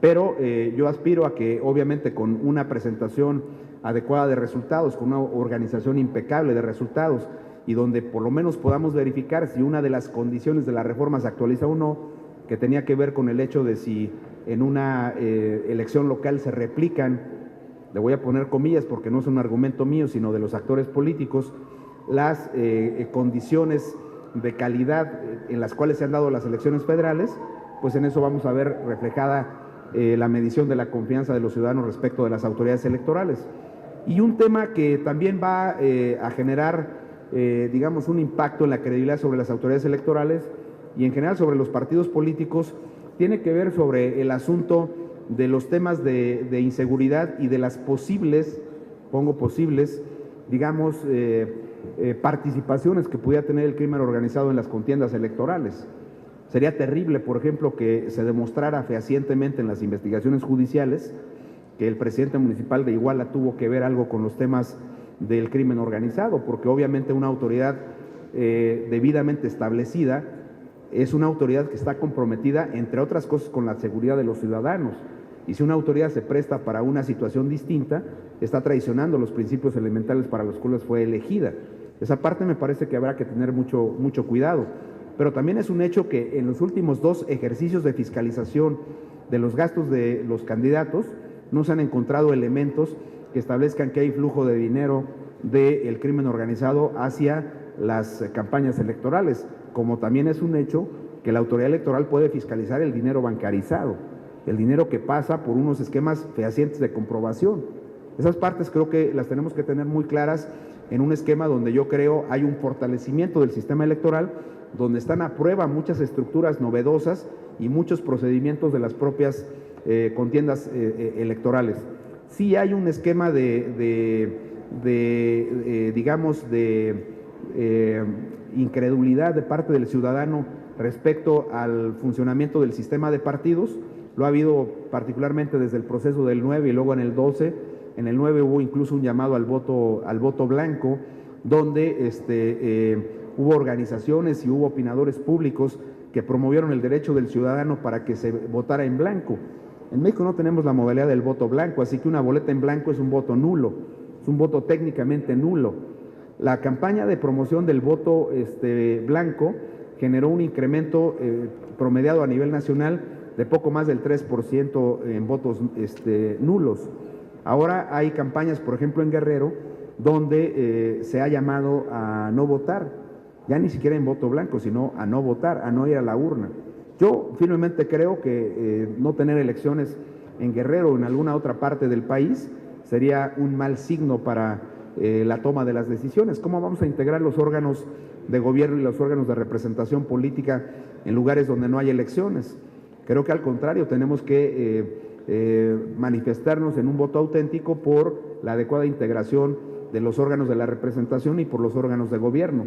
Pero yo aspiro a que, obviamente, con una presentación adecuada de resultados, con una organización impecable de resultados, y donde por lo menos podamos verificar si una de las condiciones de la reforma se actualiza o no, que tenía que ver con el hecho de si en una elección local se replican, le voy a poner comillas porque no es un argumento mío, sino de los actores políticos, las condiciones de calidad en las cuales se han dado las elecciones federales, pues en eso vamos a ver reflejada la medición de la confianza de los ciudadanos respecto de las autoridades electorales. Y un tema que también va a generar, digamos, un impacto en la credibilidad sobre las autoridades electorales y en general sobre los partidos políticos, tiene que ver sobre el asunto de los temas de inseguridad y de las posibles, digamos, participaciones que pudiera tener el crimen organizado en las contiendas electorales. Sería terrible, por ejemplo, que se demostrara fehacientemente en las investigaciones judiciales que el presidente municipal de Iguala tuvo que ver algo con los temas del crimen organizado, porque obviamente una autoridad debidamente establecida es una autoridad que está comprometida, entre otras cosas, con la seguridad de los ciudadanos. Y si una autoridad se presta para una situación distinta, está traicionando los principios elementales para los cuales fue elegida. Esa parte me parece que habrá que tener mucho cuidado. Pero también es un hecho que en los últimos 2 ejercicios de fiscalización de los gastos de los candidatos no se han encontrado elementos que establezcan que hay flujo de dinero del crimen organizado hacia las campañas electorales, como también es un hecho que la autoridad electoral puede fiscalizar el dinero bancarizado, el dinero que pasa por unos esquemas fehacientes de comprobación. Esas partes creo que las tenemos que tener muy claras en un esquema donde yo creo hay un fortalecimiento del sistema electoral, donde están a prueba muchas estructuras novedosas y muchos procedimientos de las propias contiendas electorales. Sí hay un esquema digamos, de incredulidad de parte del ciudadano respecto al funcionamiento del sistema de partidos. Lo ha habido particularmente desde el proceso del 9 y luego en el 12. En el 9 hubo incluso un llamado al voto blanco, donde hubo organizaciones y hubo opinadores públicos que promovieron el derecho del ciudadano para que se votara en blanco. En México no tenemos la modalidad del voto blanco, así que una boleta en blanco es un voto nulo, es un voto técnicamente nulo. La campaña de promoción del voto blanco generó un incremento promediado a nivel nacional de poco más del 3% en votos nulos. Ahora hay campañas, por ejemplo, en Guerrero, donde se ha llamado a no votar, ya ni siquiera en voto blanco, sino a no votar, a no ir a la urna. Yo firmemente creo que no tener elecciones en Guerrero o en alguna otra parte del país sería un mal signo para la toma de las decisiones. ¿Cómo vamos a integrar los órganos de gobierno y los órganos de representación política en lugares donde no hay elecciones? Creo que al contrario, tenemos que manifestarnos en un voto auténtico por la adecuada integración de los órganos de la representación y por los órganos de gobierno.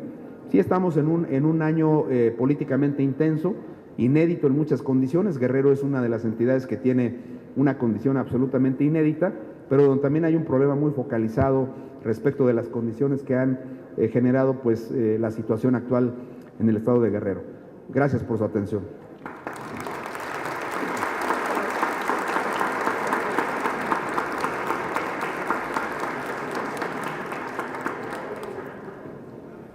Sí estamos en un año políticamente intenso, inédito en muchas condiciones. Guerrero es una de las entidades que tiene una condición absolutamente inédita, pero donde también hay un problema muy focalizado respecto de las condiciones que han generado pues la situación actual en el estado de Guerrero. Gracias por su atención.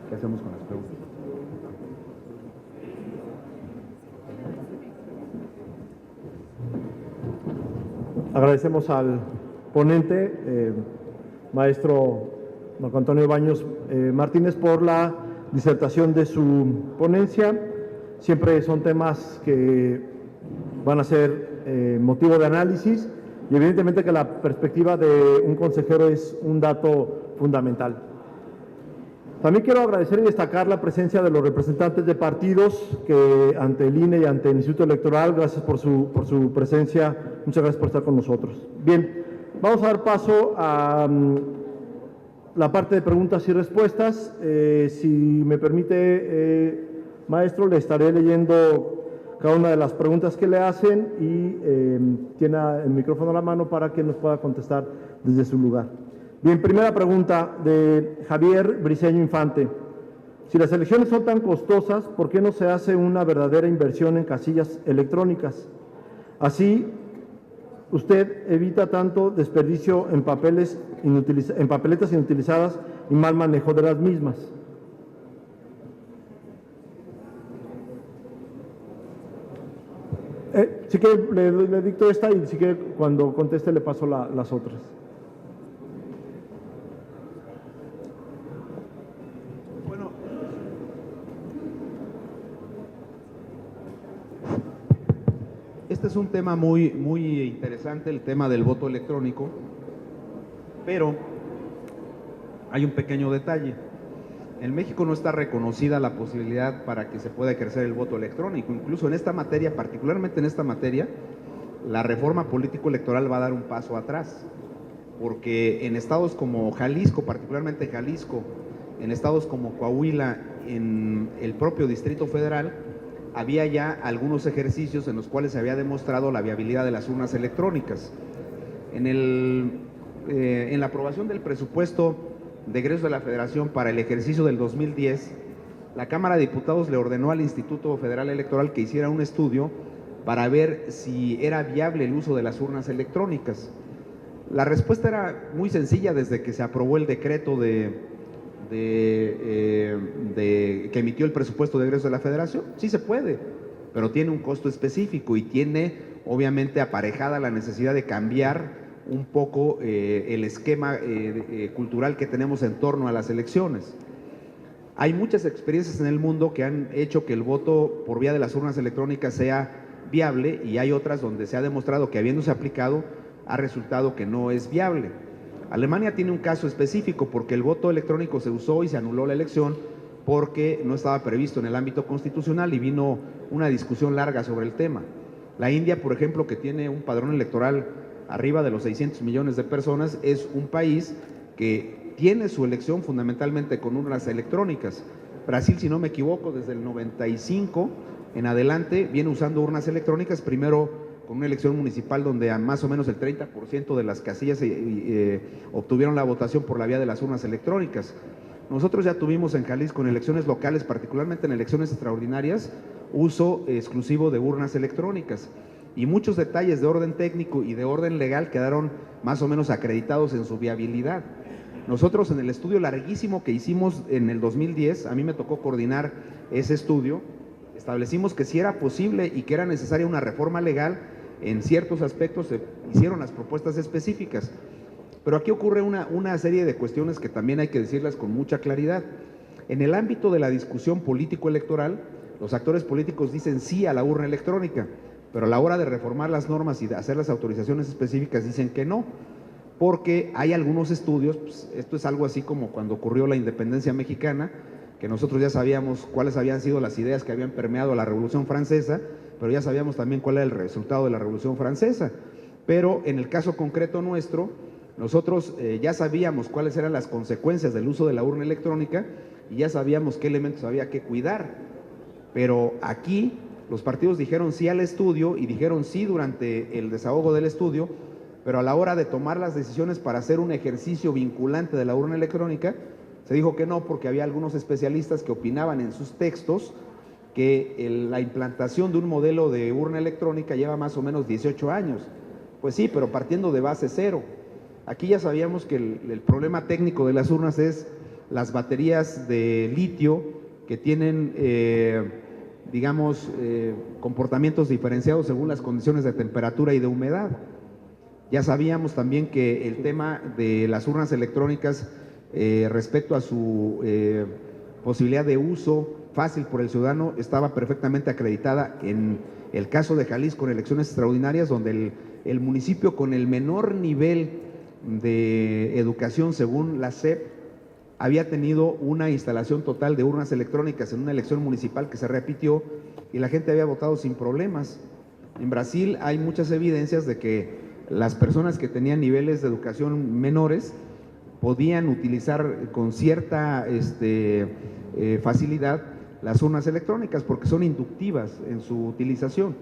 ¿Qué hacemos con las preguntas? Agradecemos al ponente, maestro Marco Antonio Baños Martínez, por la disertación de su ponencia. Siempre son temas que van a ser motivo de análisis y evidentemente que la perspectiva de un consejero es un dato fundamental. También quiero agradecer y destacar la presencia de los representantes de partidos que ante el INE y ante el Instituto Electoral, gracias por su presencia, muchas gracias por estar con nosotros. Bien, vamos a dar paso a la parte de preguntas y respuestas. Si me permite, maestro, le estaré leyendo cada una de las preguntas que le hacen y tiene el micrófono a la mano para que nos pueda contestar desde su lugar. Bien, primera pregunta de Javier Briceño Infante. Si las elecciones son tan costosas, ¿por qué no se hace una verdadera inversión en casillas electrónicas? Así, usted evita tanto desperdicio en papeletas inutilizadas y mal manejo de las mismas. Sí que le dicto esta y sí que cuando conteste le paso las otras. Este es un tema muy interesante, el tema del voto electrónico, pero hay un pequeño detalle. En México no está reconocida la posibilidad para que se pueda ejercer el voto electrónico. Incluso en esta materia, particularmente en esta materia, la reforma político-electoral va a dar un paso atrás, porque en estados como Jalisco, particularmente Jalisco, en estados como Coahuila, en el propio Distrito Federal, había ya algunos ejercicios en los cuales se había demostrado la viabilidad de las urnas electrónicas. En la aprobación del presupuesto de egresos de la Federación para el ejercicio del 2010, la Cámara de Diputados le ordenó al Instituto Federal Electoral que hiciera un estudio para ver si era viable el uso de las urnas electrónicas. La respuesta era muy sencilla desde que se aprobó el decreto que emitió el presupuesto de egresos de la Federación. Sí se puede, pero tiene un costo específico y tiene obviamente aparejada la necesidad de cambiar un poco el esquema cultural que tenemos en torno a las elecciones. Hay muchas experiencias en el mundo que han hecho que el voto por vía de las urnas electrónicas sea viable y hay otras donde se ha demostrado que habiéndose aplicado ha resultado que no es viable. Alemania tiene un caso específico porque el voto electrónico se usó y se anuló la elección porque no estaba previsto en el ámbito constitucional y vino una discusión larga sobre el tema. La India, por ejemplo, que tiene un padrón electoral arriba de los 600 millones de personas, es un país que tiene su elección fundamentalmente con urnas electrónicas. Brasil, si no me equivoco, desde el 95 en adelante viene usando urnas electrónicas, primero con una elección municipal donde a más o menos el 30% de las casillas obtuvieron la votación por la vía de las urnas electrónicas. Nosotros ya tuvimos en Jalisco en elecciones locales, particularmente en elecciones extraordinarias, uso exclusivo de urnas electrónicas y muchos detalles de orden técnico y de orden legal quedaron más o menos acreditados en su viabilidad. Nosotros en el estudio larguísimo que hicimos en el 2010, a mí me tocó coordinar ese estudio, establecimos que si era posible y que era necesaria una reforma legal, en ciertos aspectos se hicieron las propuestas específicas. Pero aquí ocurre una serie de cuestiones que también hay que decirlas con mucha claridad. En el ámbito de la discusión político-electoral, Los actores políticos dicen sí a la urna electrónica, pero a la hora de reformar las normas y de hacer las autorizaciones específicas dicen que no, porque hay algunos estudios, pues, esto es algo así como cuando ocurrió la independencia mexicana, que nosotros ya sabíamos cuáles habían sido las ideas que habían permeado la Revolución Francesa, pero ya sabíamos también cuál era el resultado de la Revolución Francesa. Pero en el caso concreto nuestro, nosotros ya sabíamos cuáles eran las consecuencias del uso de la urna electrónica y ya sabíamos qué elementos había que cuidar. Pero aquí los partidos dijeron sí al estudio y dijeron sí durante el desahogo del estudio, pero a la hora de tomar las decisiones para hacer un ejercicio vinculante de la urna electrónica, se dijo que no, porque había algunos especialistas que opinaban en sus textos que la implantación de un modelo de urna electrónica lleva más o menos 18 años. Pues sí, pero partiendo de base cero. Aquí ya sabíamos que el problema técnico de las urnas es las baterías de litio que tienen, comportamientos diferenciados según las condiciones de temperatura y de humedad. Ya sabíamos también que el tema de las urnas electrónicas respecto a su posibilidad de uso fácil por el ciudadano estaba perfectamente acreditada en el caso de Jalisco en elecciones extraordinarias, donde el municipio con el menor nivel de educación según la SEP había tenido una instalación total de urnas electrónicas en una elección municipal que se repitió y la gente había votado sin problemas. En Brasil hay muchas evidencias de que las personas que tenían niveles de educación menores podían utilizar con cierta facilidad las urnas electrónicas porque son inductivas en su utilización.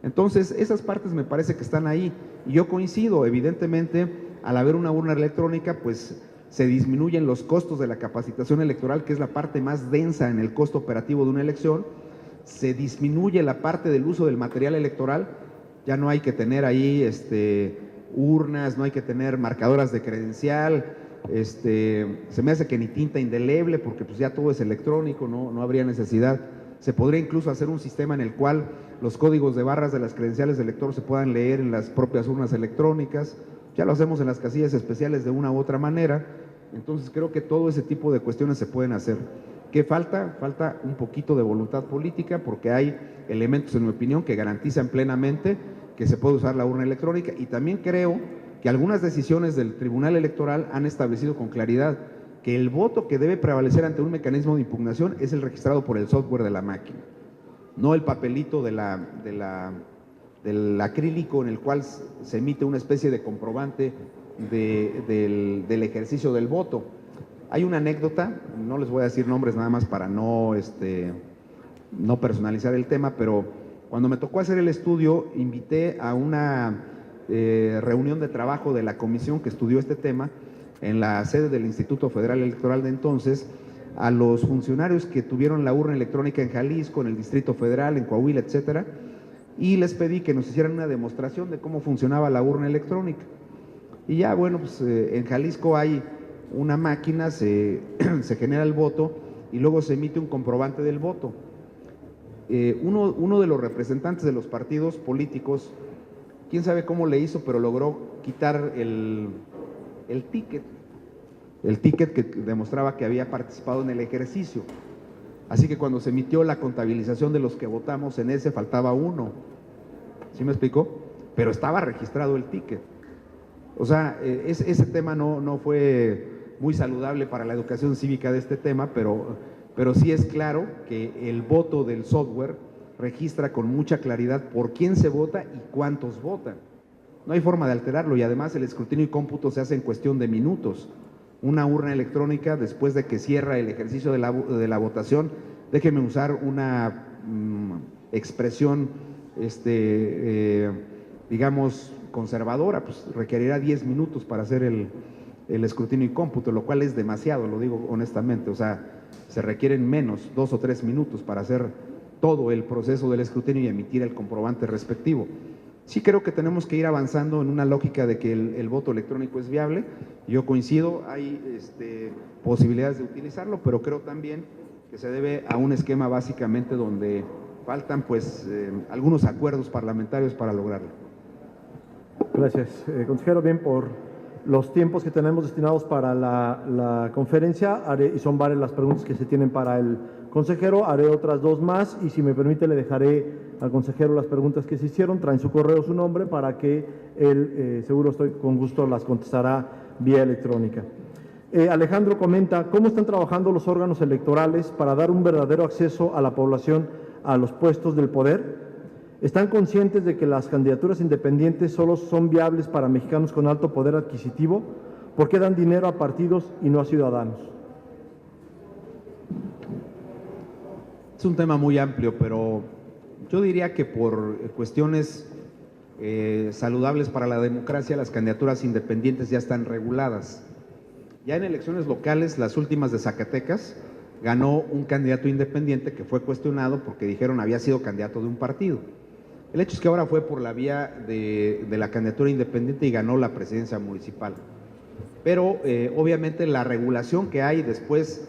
Entonces, esas partes me parece que están ahí y yo coincido, evidentemente, al haber una urna electrónica, pues se disminuyen los costos de la capacitación electoral, que es la parte más densa en el costo operativo de una elección, se disminuye la parte del uso del material electoral, ya no hay que tener ahí urnas, no hay que tener marcadoras de credencial, se me hace que ni tinta indeleble, porque pues ya todo es electrónico, no habría necesidad. Se podría incluso hacer un sistema en el cual los códigos de barras de las credenciales del elector se puedan leer en las propias urnas electrónicas, ya lo hacemos en las casillas especiales de una u otra manera, entonces creo que todo ese tipo de cuestiones se pueden hacer. ¿Qué falta? Falta un poquito de voluntad política, porque hay elementos, en mi opinión, que garantizan plenamente que se puede usar la urna electrónica, y también creo que algunas decisiones del Tribunal Electoral han establecido con claridad que el voto que debe prevalecer ante un mecanismo de impugnación es el registrado por el software de la máquina, no el papelito del acrílico en el cual se emite una especie de comprobante del ejercicio del voto. Hay una anécdota, no les voy a decir nombres nada más para no personalizar el tema, pero cuando me tocó hacer el estudio, invité a una reunión de trabajo de la comisión que estudió este tema en la sede del Instituto Federal Electoral de entonces, a los funcionarios que tuvieron la urna electrónica en Jalisco, en el Distrito Federal, en Coahuila, etcétera, y les pedí que nos hicieran una demostración de cómo funcionaba la urna electrónica. Y ya, bueno, pues en Jalisco hay una máquina, se genera el voto y luego se emite un comprobante del voto. Uno de los representantes de los partidos políticos, quién sabe cómo le hizo, pero logró quitar el ticket que demostraba que había participado en el ejercicio. Así que cuando se emitió la contabilización de los que votamos en ese, faltaba uno. ¿Sí me explicó? Pero estaba registrado el ticket. O sea, ese tema no fue muy saludable para la educación cívica de este tema, pero sí es claro que el voto del software registra con mucha claridad por quién se vota y cuántos votan. No hay forma de alterarlo, y además el escrutinio y cómputo se hace en cuestión de minutos. Una urna electrónica, después de que cierra el ejercicio de la votación, déjeme usar una expresión, digamos, conservadora, pues requerirá 10 minutos para hacer el escrutinio y cómputo, lo cual es demasiado, lo digo honestamente. O sea, se requieren menos, 2 o 3 minutos para hacer todo el proceso del escrutinio y emitir el comprobante respectivo. Sí creo que tenemos que ir avanzando en una lógica de que el voto electrónico es viable. Yo coincido, hay posibilidades de utilizarlo, pero creo también que se debe a un esquema básicamente donde faltan pues algunos acuerdos parlamentarios para lograrlo. Gracias, consejero. Bien, por los tiempos que tenemos destinados para la conferencia, y son varias las preguntas que se tienen para el consejero. Haré otras dos más y si me permite le dejaré al consejero las preguntas que se hicieron. Traen su correo, su nombre, para que él, seguro estoy con gusto, las contestará vía electrónica. Alejandro comenta, ¿cómo están trabajando los órganos electorales para dar un verdadero acceso a la población a los puestos del poder? ¿Están conscientes de que las candidaturas independientes solo son viables para mexicanos con alto poder adquisitivo? ¿Por qué dan dinero a partidos y no a ciudadanos? Es un tema muy amplio, pero yo diría que por cuestiones saludables para la democracia, las candidaturas independientes ya están reguladas. Ya en elecciones locales, las últimas de Zacatecas, ganó un candidato independiente que fue cuestionado porque dijeron había sido candidato de un partido. El hecho es que ahora fue por la vía de la candidatura independiente y ganó la presidencia municipal. Pero obviamente la regulación que hay después,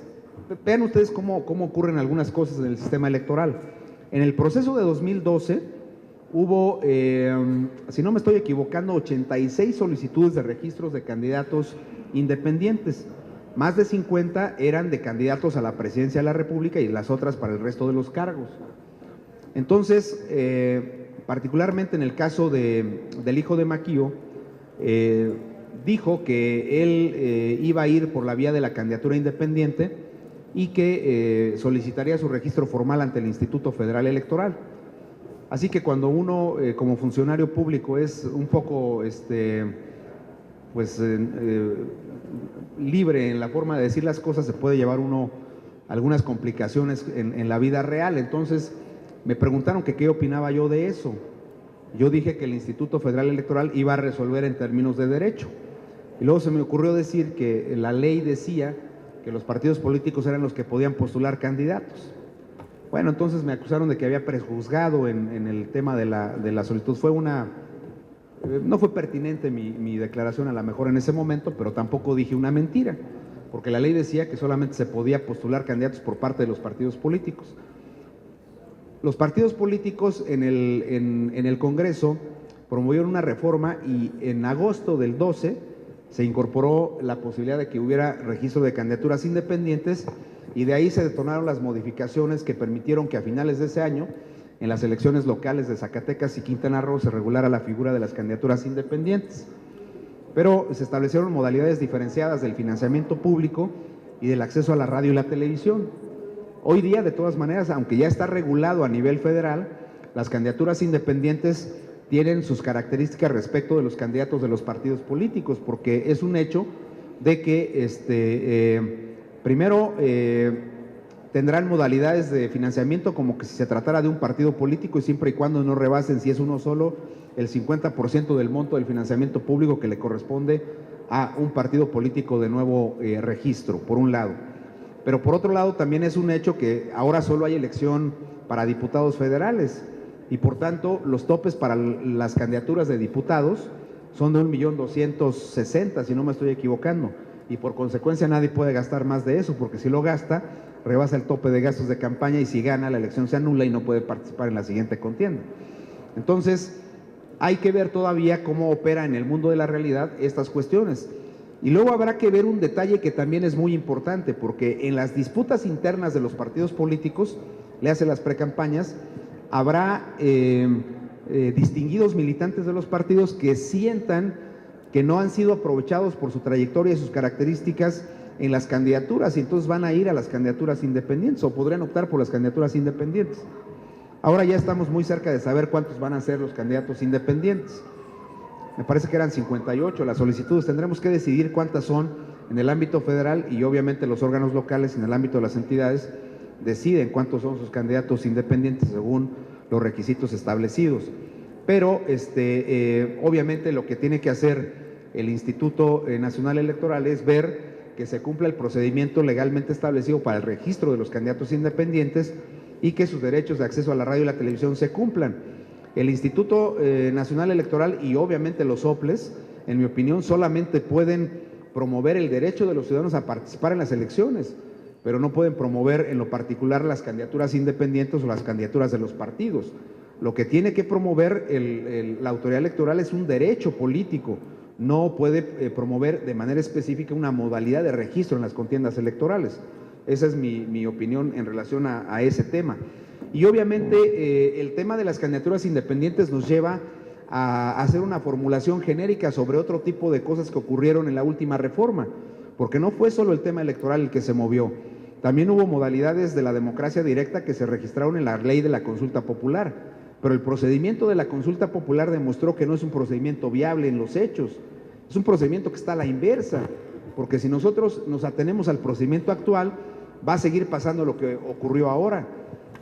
vean ustedes cómo ocurren algunas cosas en el sistema electoral. En el proceso de 2012 hubo, si no me estoy equivocando, 86 solicitudes de registros de candidatos independientes. Más de 50 eran de candidatos a la presidencia de la República y las otras para el resto de los cargos. Entonces, particularmente en el caso del hijo de Maquio, dijo que él iba a ir por la vía de la candidatura independiente y que solicitaría su registro formal ante el Instituto Federal Electoral. Así que cuando uno como funcionario público es un poco libre en la forma de decir las cosas, se puede llevar uno algunas complicaciones en la vida real. Entonces me preguntaron que qué opinaba yo de eso. Yo dije que el Instituto Federal Electoral iba a resolver en términos de derecho. Y luego se me ocurrió decir que la ley decía que los partidos políticos eran los que podían postular candidatos. Bueno, entonces me acusaron de que había prejuzgado en el tema de la solicitud. No fue pertinente mi declaración a lo mejor en ese momento, pero tampoco dije una mentira, porque la ley decía que solamente se podía postular candidatos por parte de los partidos políticos. Los partidos políticos en el Congreso promovieron una reforma y en agosto del 12 se incorporó la posibilidad de que hubiera registro de candidaturas independientes y de ahí se detonaron las modificaciones que permitieron que a finales de ese año, en las elecciones locales de Zacatecas y Quintana Roo, se regulara la figura de las candidaturas independientes. Pero se establecieron modalidades diferenciadas del financiamiento público y del acceso a la radio y la televisión. Hoy día, de todas maneras, aunque ya está regulado a nivel federal, las candidaturas independientes tienen sus características respecto de los candidatos de los partidos políticos, porque es un hecho de que primero tendrán modalidades de financiamiento como que si se tratara de un partido político y siempre y cuando no rebasen, si es uno solo, el 50% del monto del financiamiento público que le corresponde a un partido político de nuevo registro, por un lado. Pero por otro lado también es un hecho que ahora solo hay elección para diputados federales y por tanto los topes para las candidaturas de diputados son de 1.260.000, si no me estoy equivocando, y por consecuencia nadie puede gastar más de eso, porque si lo gasta, rebasa el tope de gastos de campaña y si gana, la elección se anula y no puede participar en la siguiente contienda. Entonces, hay que ver todavía cómo opera en el mundo de la realidad estas cuestiones. Y luego habrá que ver un detalle que también es muy importante, porque en las disputas internas de los partidos políticos, le hace las precampañas, habrá distinguidos militantes de los partidos que sientan que no han sido aprovechados por su trayectoria y sus características en las candidaturas, y entonces van a ir a las candidaturas independientes o podrían optar por las candidaturas independientes. Ahora ya estamos muy cerca de saber cuántos van a ser los candidatos independientes. Me parece que eran 58 las solicitudes. Tendremos que decidir cuántas son en el ámbito federal y obviamente los órganos locales en el ámbito de las entidades deciden cuántos son sus candidatos independientes según los requisitos establecidos. Pero obviamente lo que tiene que hacer el Instituto Nacional Electoral es ver que se cumpla el procedimiento legalmente establecido para el registro de los candidatos independientes y que sus derechos de acceso a la radio y la televisión se cumplan. El Instituto Nacional Electoral y obviamente los OPLES, en mi opinión, solamente pueden promover el derecho de los ciudadanos a participar en las elecciones, pero no pueden promover en lo particular las candidaturas independientes o las candidaturas de los partidos. Lo que tiene que promover la autoridad electoral es un derecho político, no puede promover de manera específica una modalidad de registro en las contiendas electorales. Esa es mi opinión en relación a ese tema. Y obviamente el tema de las candidaturas independientes nos lleva a hacer una formulación genérica sobre otro tipo de cosas que ocurrieron en la última reforma, porque no fue solo el tema electoral el que se movió, también hubo modalidades de la democracia directa que se registraron en la ley de la consulta popular, pero el procedimiento de la consulta popular demostró que no es un procedimiento viable en los hechos, es un procedimiento que está a la inversa, porque si nosotros nos atenemos al procedimiento actual, va a seguir pasando lo que ocurrió ahora,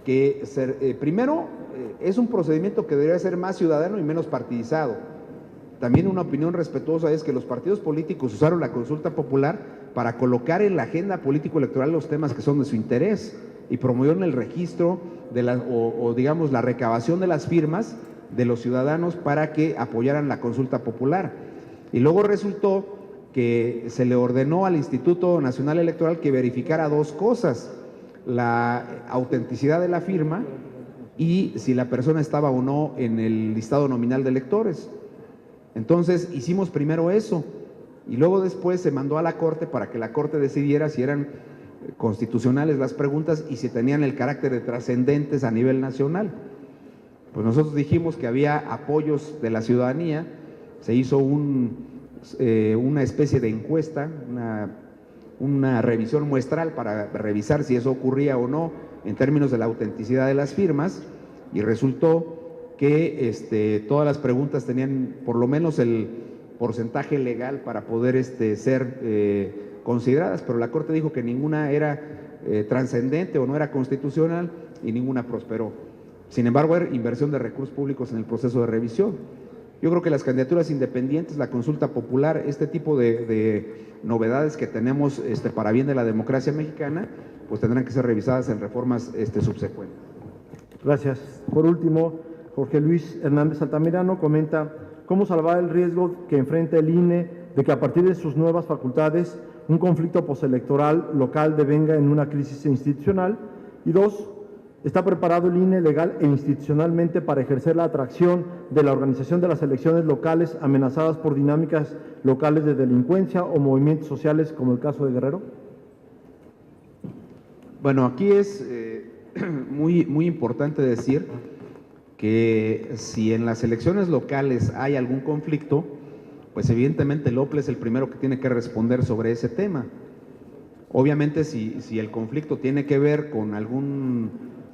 que primero es un procedimiento que debería ser más ciudadano y menos partidizado. También una opinión respetuosa es que los partidos políticos usaron la consulta popular para colocar en la agenda político-electoral los temas que son de su interés y promovieron el registro digamos la recabación de las firmas de los ciudadanos para que apoyaran la consulta popular. Y luego resultó que se le ordenó al Instituto Nacional Electoral que verificara dos cosas: la autenticidad de la firma y si la persona estaba o no en el listado nominal de electores. Entonces hicimos primero eso y luego después se mandó a la Corte para que la Corte decidiera si eran constitucionales las preguntas y si tenían el carácter de trascendentes a nivel nacional. Pues nosotros dijimos que había apoyos de la ciudadanía, se hizo una especie de encuesta, una revisión muestral para revisar si eso ocurría o no en términos de la autenticidad de las firmas, y resultó que todas las preguntas tenían por lo menos el porcentaje legal para poder ser consideradas, pero la Corte dijo que ninguna era trascendente o no era constitucional y ninguna prosperó. Sin embargo, era inversión de recursos públicos en el proceso de revisión. Yo creo que las candidaturas independientes, la consulta popular, este tipo de novedades que tenemos para bien de la democracia mexicana, pues tendrán que ser revisadas en reformas subsecuentes. Gracias. Por último, Jorge Luis Hernández Altamirano comenta cómo salvar el riesgo que enfrenta el INE de que a partir de sus nuevas facultades un conflicto postelectoral local devenga en una crisis institucional. Y dos, ¿está preparado el INE legal e institucionalmente para ejercer la atracción de la organización de las elecciones locales amenazadas por dinámicas locales de delincuencia o movimientos sociales como el caso de Guerrero? Bueno, aquí es muy importante decir que si en las elecciones locales hay algún conflicto, pues evidentemente el OPLE es el primero que tiene que responder sobre ese tema. Obviamente si el conflicto tiene que ver con algún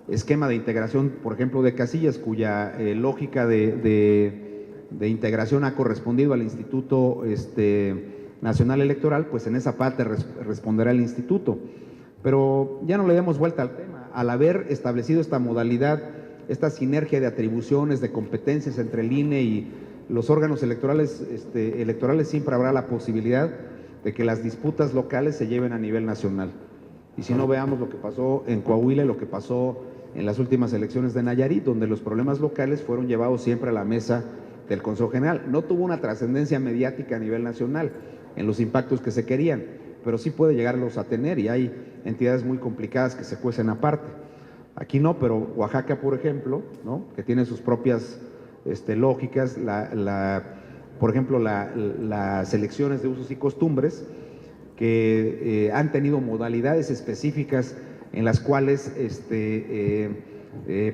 esquema de integración, por ejemplo, de casillas, cuya lógica de integración ha correspondido al Instituto Nacional Electoral, pues en esa parte responderá el instituto. Pero ya no le demos vuelta al tema. Al haber establecido esta modalidad, esta sinergia de atribuciones, de competencias entre el INE y los órganos electorales, siempre habrá la posibilidad de que las disputas locales se lleven a nivel nacional. Y si no, veamos lo que pasó en Coahuila, lo que pasó en las últimas elecciones de Nayarit, donde los problemas locales fueron llevados siempre a la mesa del Consejo General. No tuvo una trascendencia mediática a nivel nacional en los impactos que se querían, pero sí puede llegarlos a tener, y hay entidades muy complicadas que se cuecen aparte. Aquí no, pero Oaxaca, por ejemplo, ¿no?, que tiene sus propias lógicas, por ejemplo, las elecciones de usos y costumbres, que han tenido modalidades específicas en las cuales,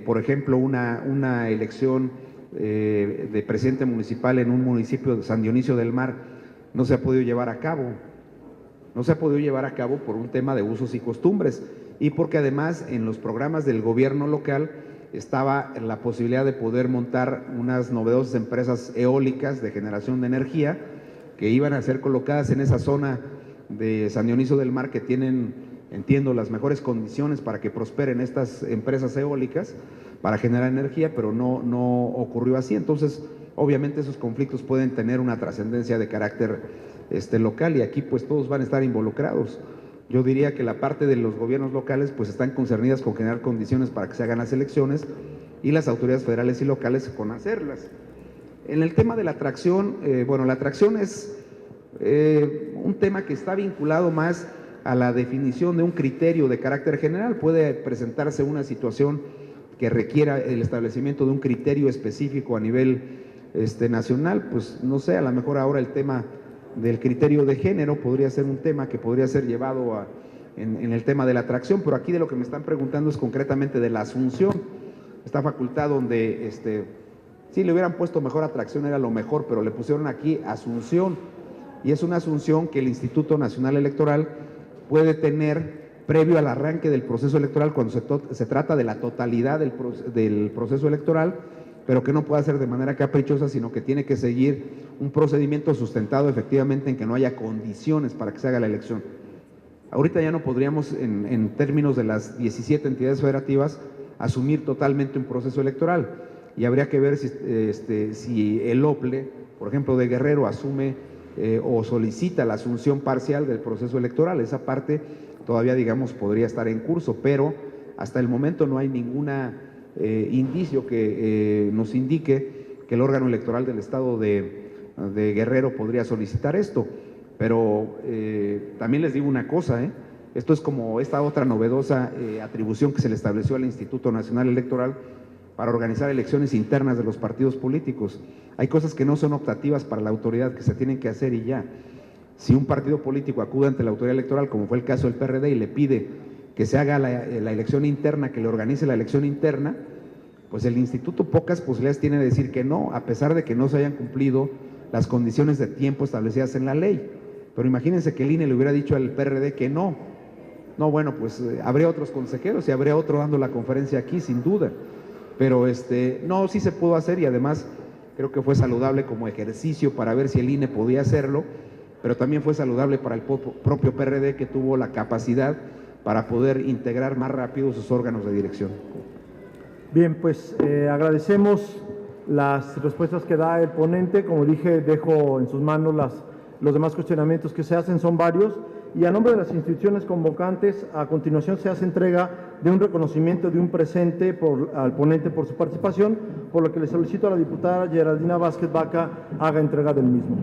por ejemplo, una elección de presidente municipal en un municipio de San Dionisio del Mar no se ha podido llevar a cabo. No se ha podido llevar a cabo por un tema de usos y costumbres y porque además en los programas del gobierno local estaba la posibilidad de poder montar unas novedosas empresas eólicas de generación de energía que iban a ser colocadas en esa zona de San Dionisio del Mar, que tienen, entiendo, las mejores condiciones para que prosperen estas empresas eólicas para generar energía, pero no ocurrió así. Entonces, obviamente esos conflictos pueden tener una trascendencia de carácter local, y aquí pues todos van a estar involucrados. Yo diría que la parte de los gobiernos locales pues están concernidas con generar condiciones para que se hagan las elecciones y las autoridades federales y locales con hacerlas. En el tema de la atracción, bueno, la atracción es un tema que está vinculado más a la definición de un criterio de carácter general. Puede presentarse una situación que requiera el establecimiento de un criterio específico a nivel nacional, pues no sé, a lo mejor ahora el tema del criterio de género podría ser un tema que podría ser llevado en el tema de la atracción, pero aquí de lo que me están preguntando es concretamente de la Asunción, esta facultad donde sí le hubieran puesto mejor atracción, era lo mejor, pero le pusieron aquí Asunción, y es una Asunción que el Instituto Nacional Electoral puede tener previo al arranque del proceso electoral cuando se trata de la totalidad del proceso electoral, pero que no puede ser de manera caprichosa, sino que tiene que seguir un procedimiento sustentado efectivamente en que no haya condiciones para que se haga la elección. Ahorita ya no podríamos, en términos de las 17 entidades federativas, asumir totalmente un proceso electoral, y habría que ver si el OPLE, por ejemplo, de Guerrero, asume o solicita la asunción parcial del proceso electoral. Esa parte todavía, digamos, podría estar en curso, pero hasta el momento no hay ningún indicio que nos indique que el órgano electoral del estado de Guerrero podría solicitar esto. Pero también les digo una cosa, esto es como esta otra novedosa atribución que se le estableció al Instituto Nacional Electoral para organizar elecciones internas de los partidos políticos. Hay cosas que no son optativas para la autoridad, que se tienen que hacer y ya. Si un partido político acude ante la autoridad electoral, como fue el caso del PRD, y le pide que se haga la elección interna, que le organice la elección interna, pues el instituto pocas posibilidades tiene de decir que no, a pesar de que no se hayan cumplido las condiciones de tiempo establecidas en la ley. Pero imagínense que el INE le hubiera dicho al PRD que no. No, bueno, pues habría otros consejeros y habría otro dando la conferencia aquí, sin duda. Pero no, sí se pudo hacer, y además creo que fue saludable como ejercicio para ver si el INE podía hacerlo, pero también fue saludable para el propio PRD, que tuvo la capacidad para poder integrar más rápido sus órganos de dirección. Bien, pues agradecemos las respuestas que da el ponente. Como dije, dejo en sus manos los demás cuestionamientos que se hacen, son varios, y a nombre de las instituciones convocantes, a continuación se hace entrega de un reconocimiento de un presente al ponente por su participación, por lo que le solicito a la diputada Geraldina Vázquez Baca haga entrega del mismo.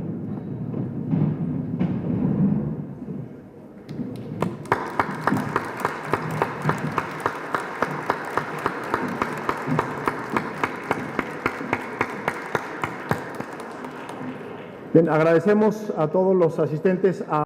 Bien, agradecemos a todos los asistentes a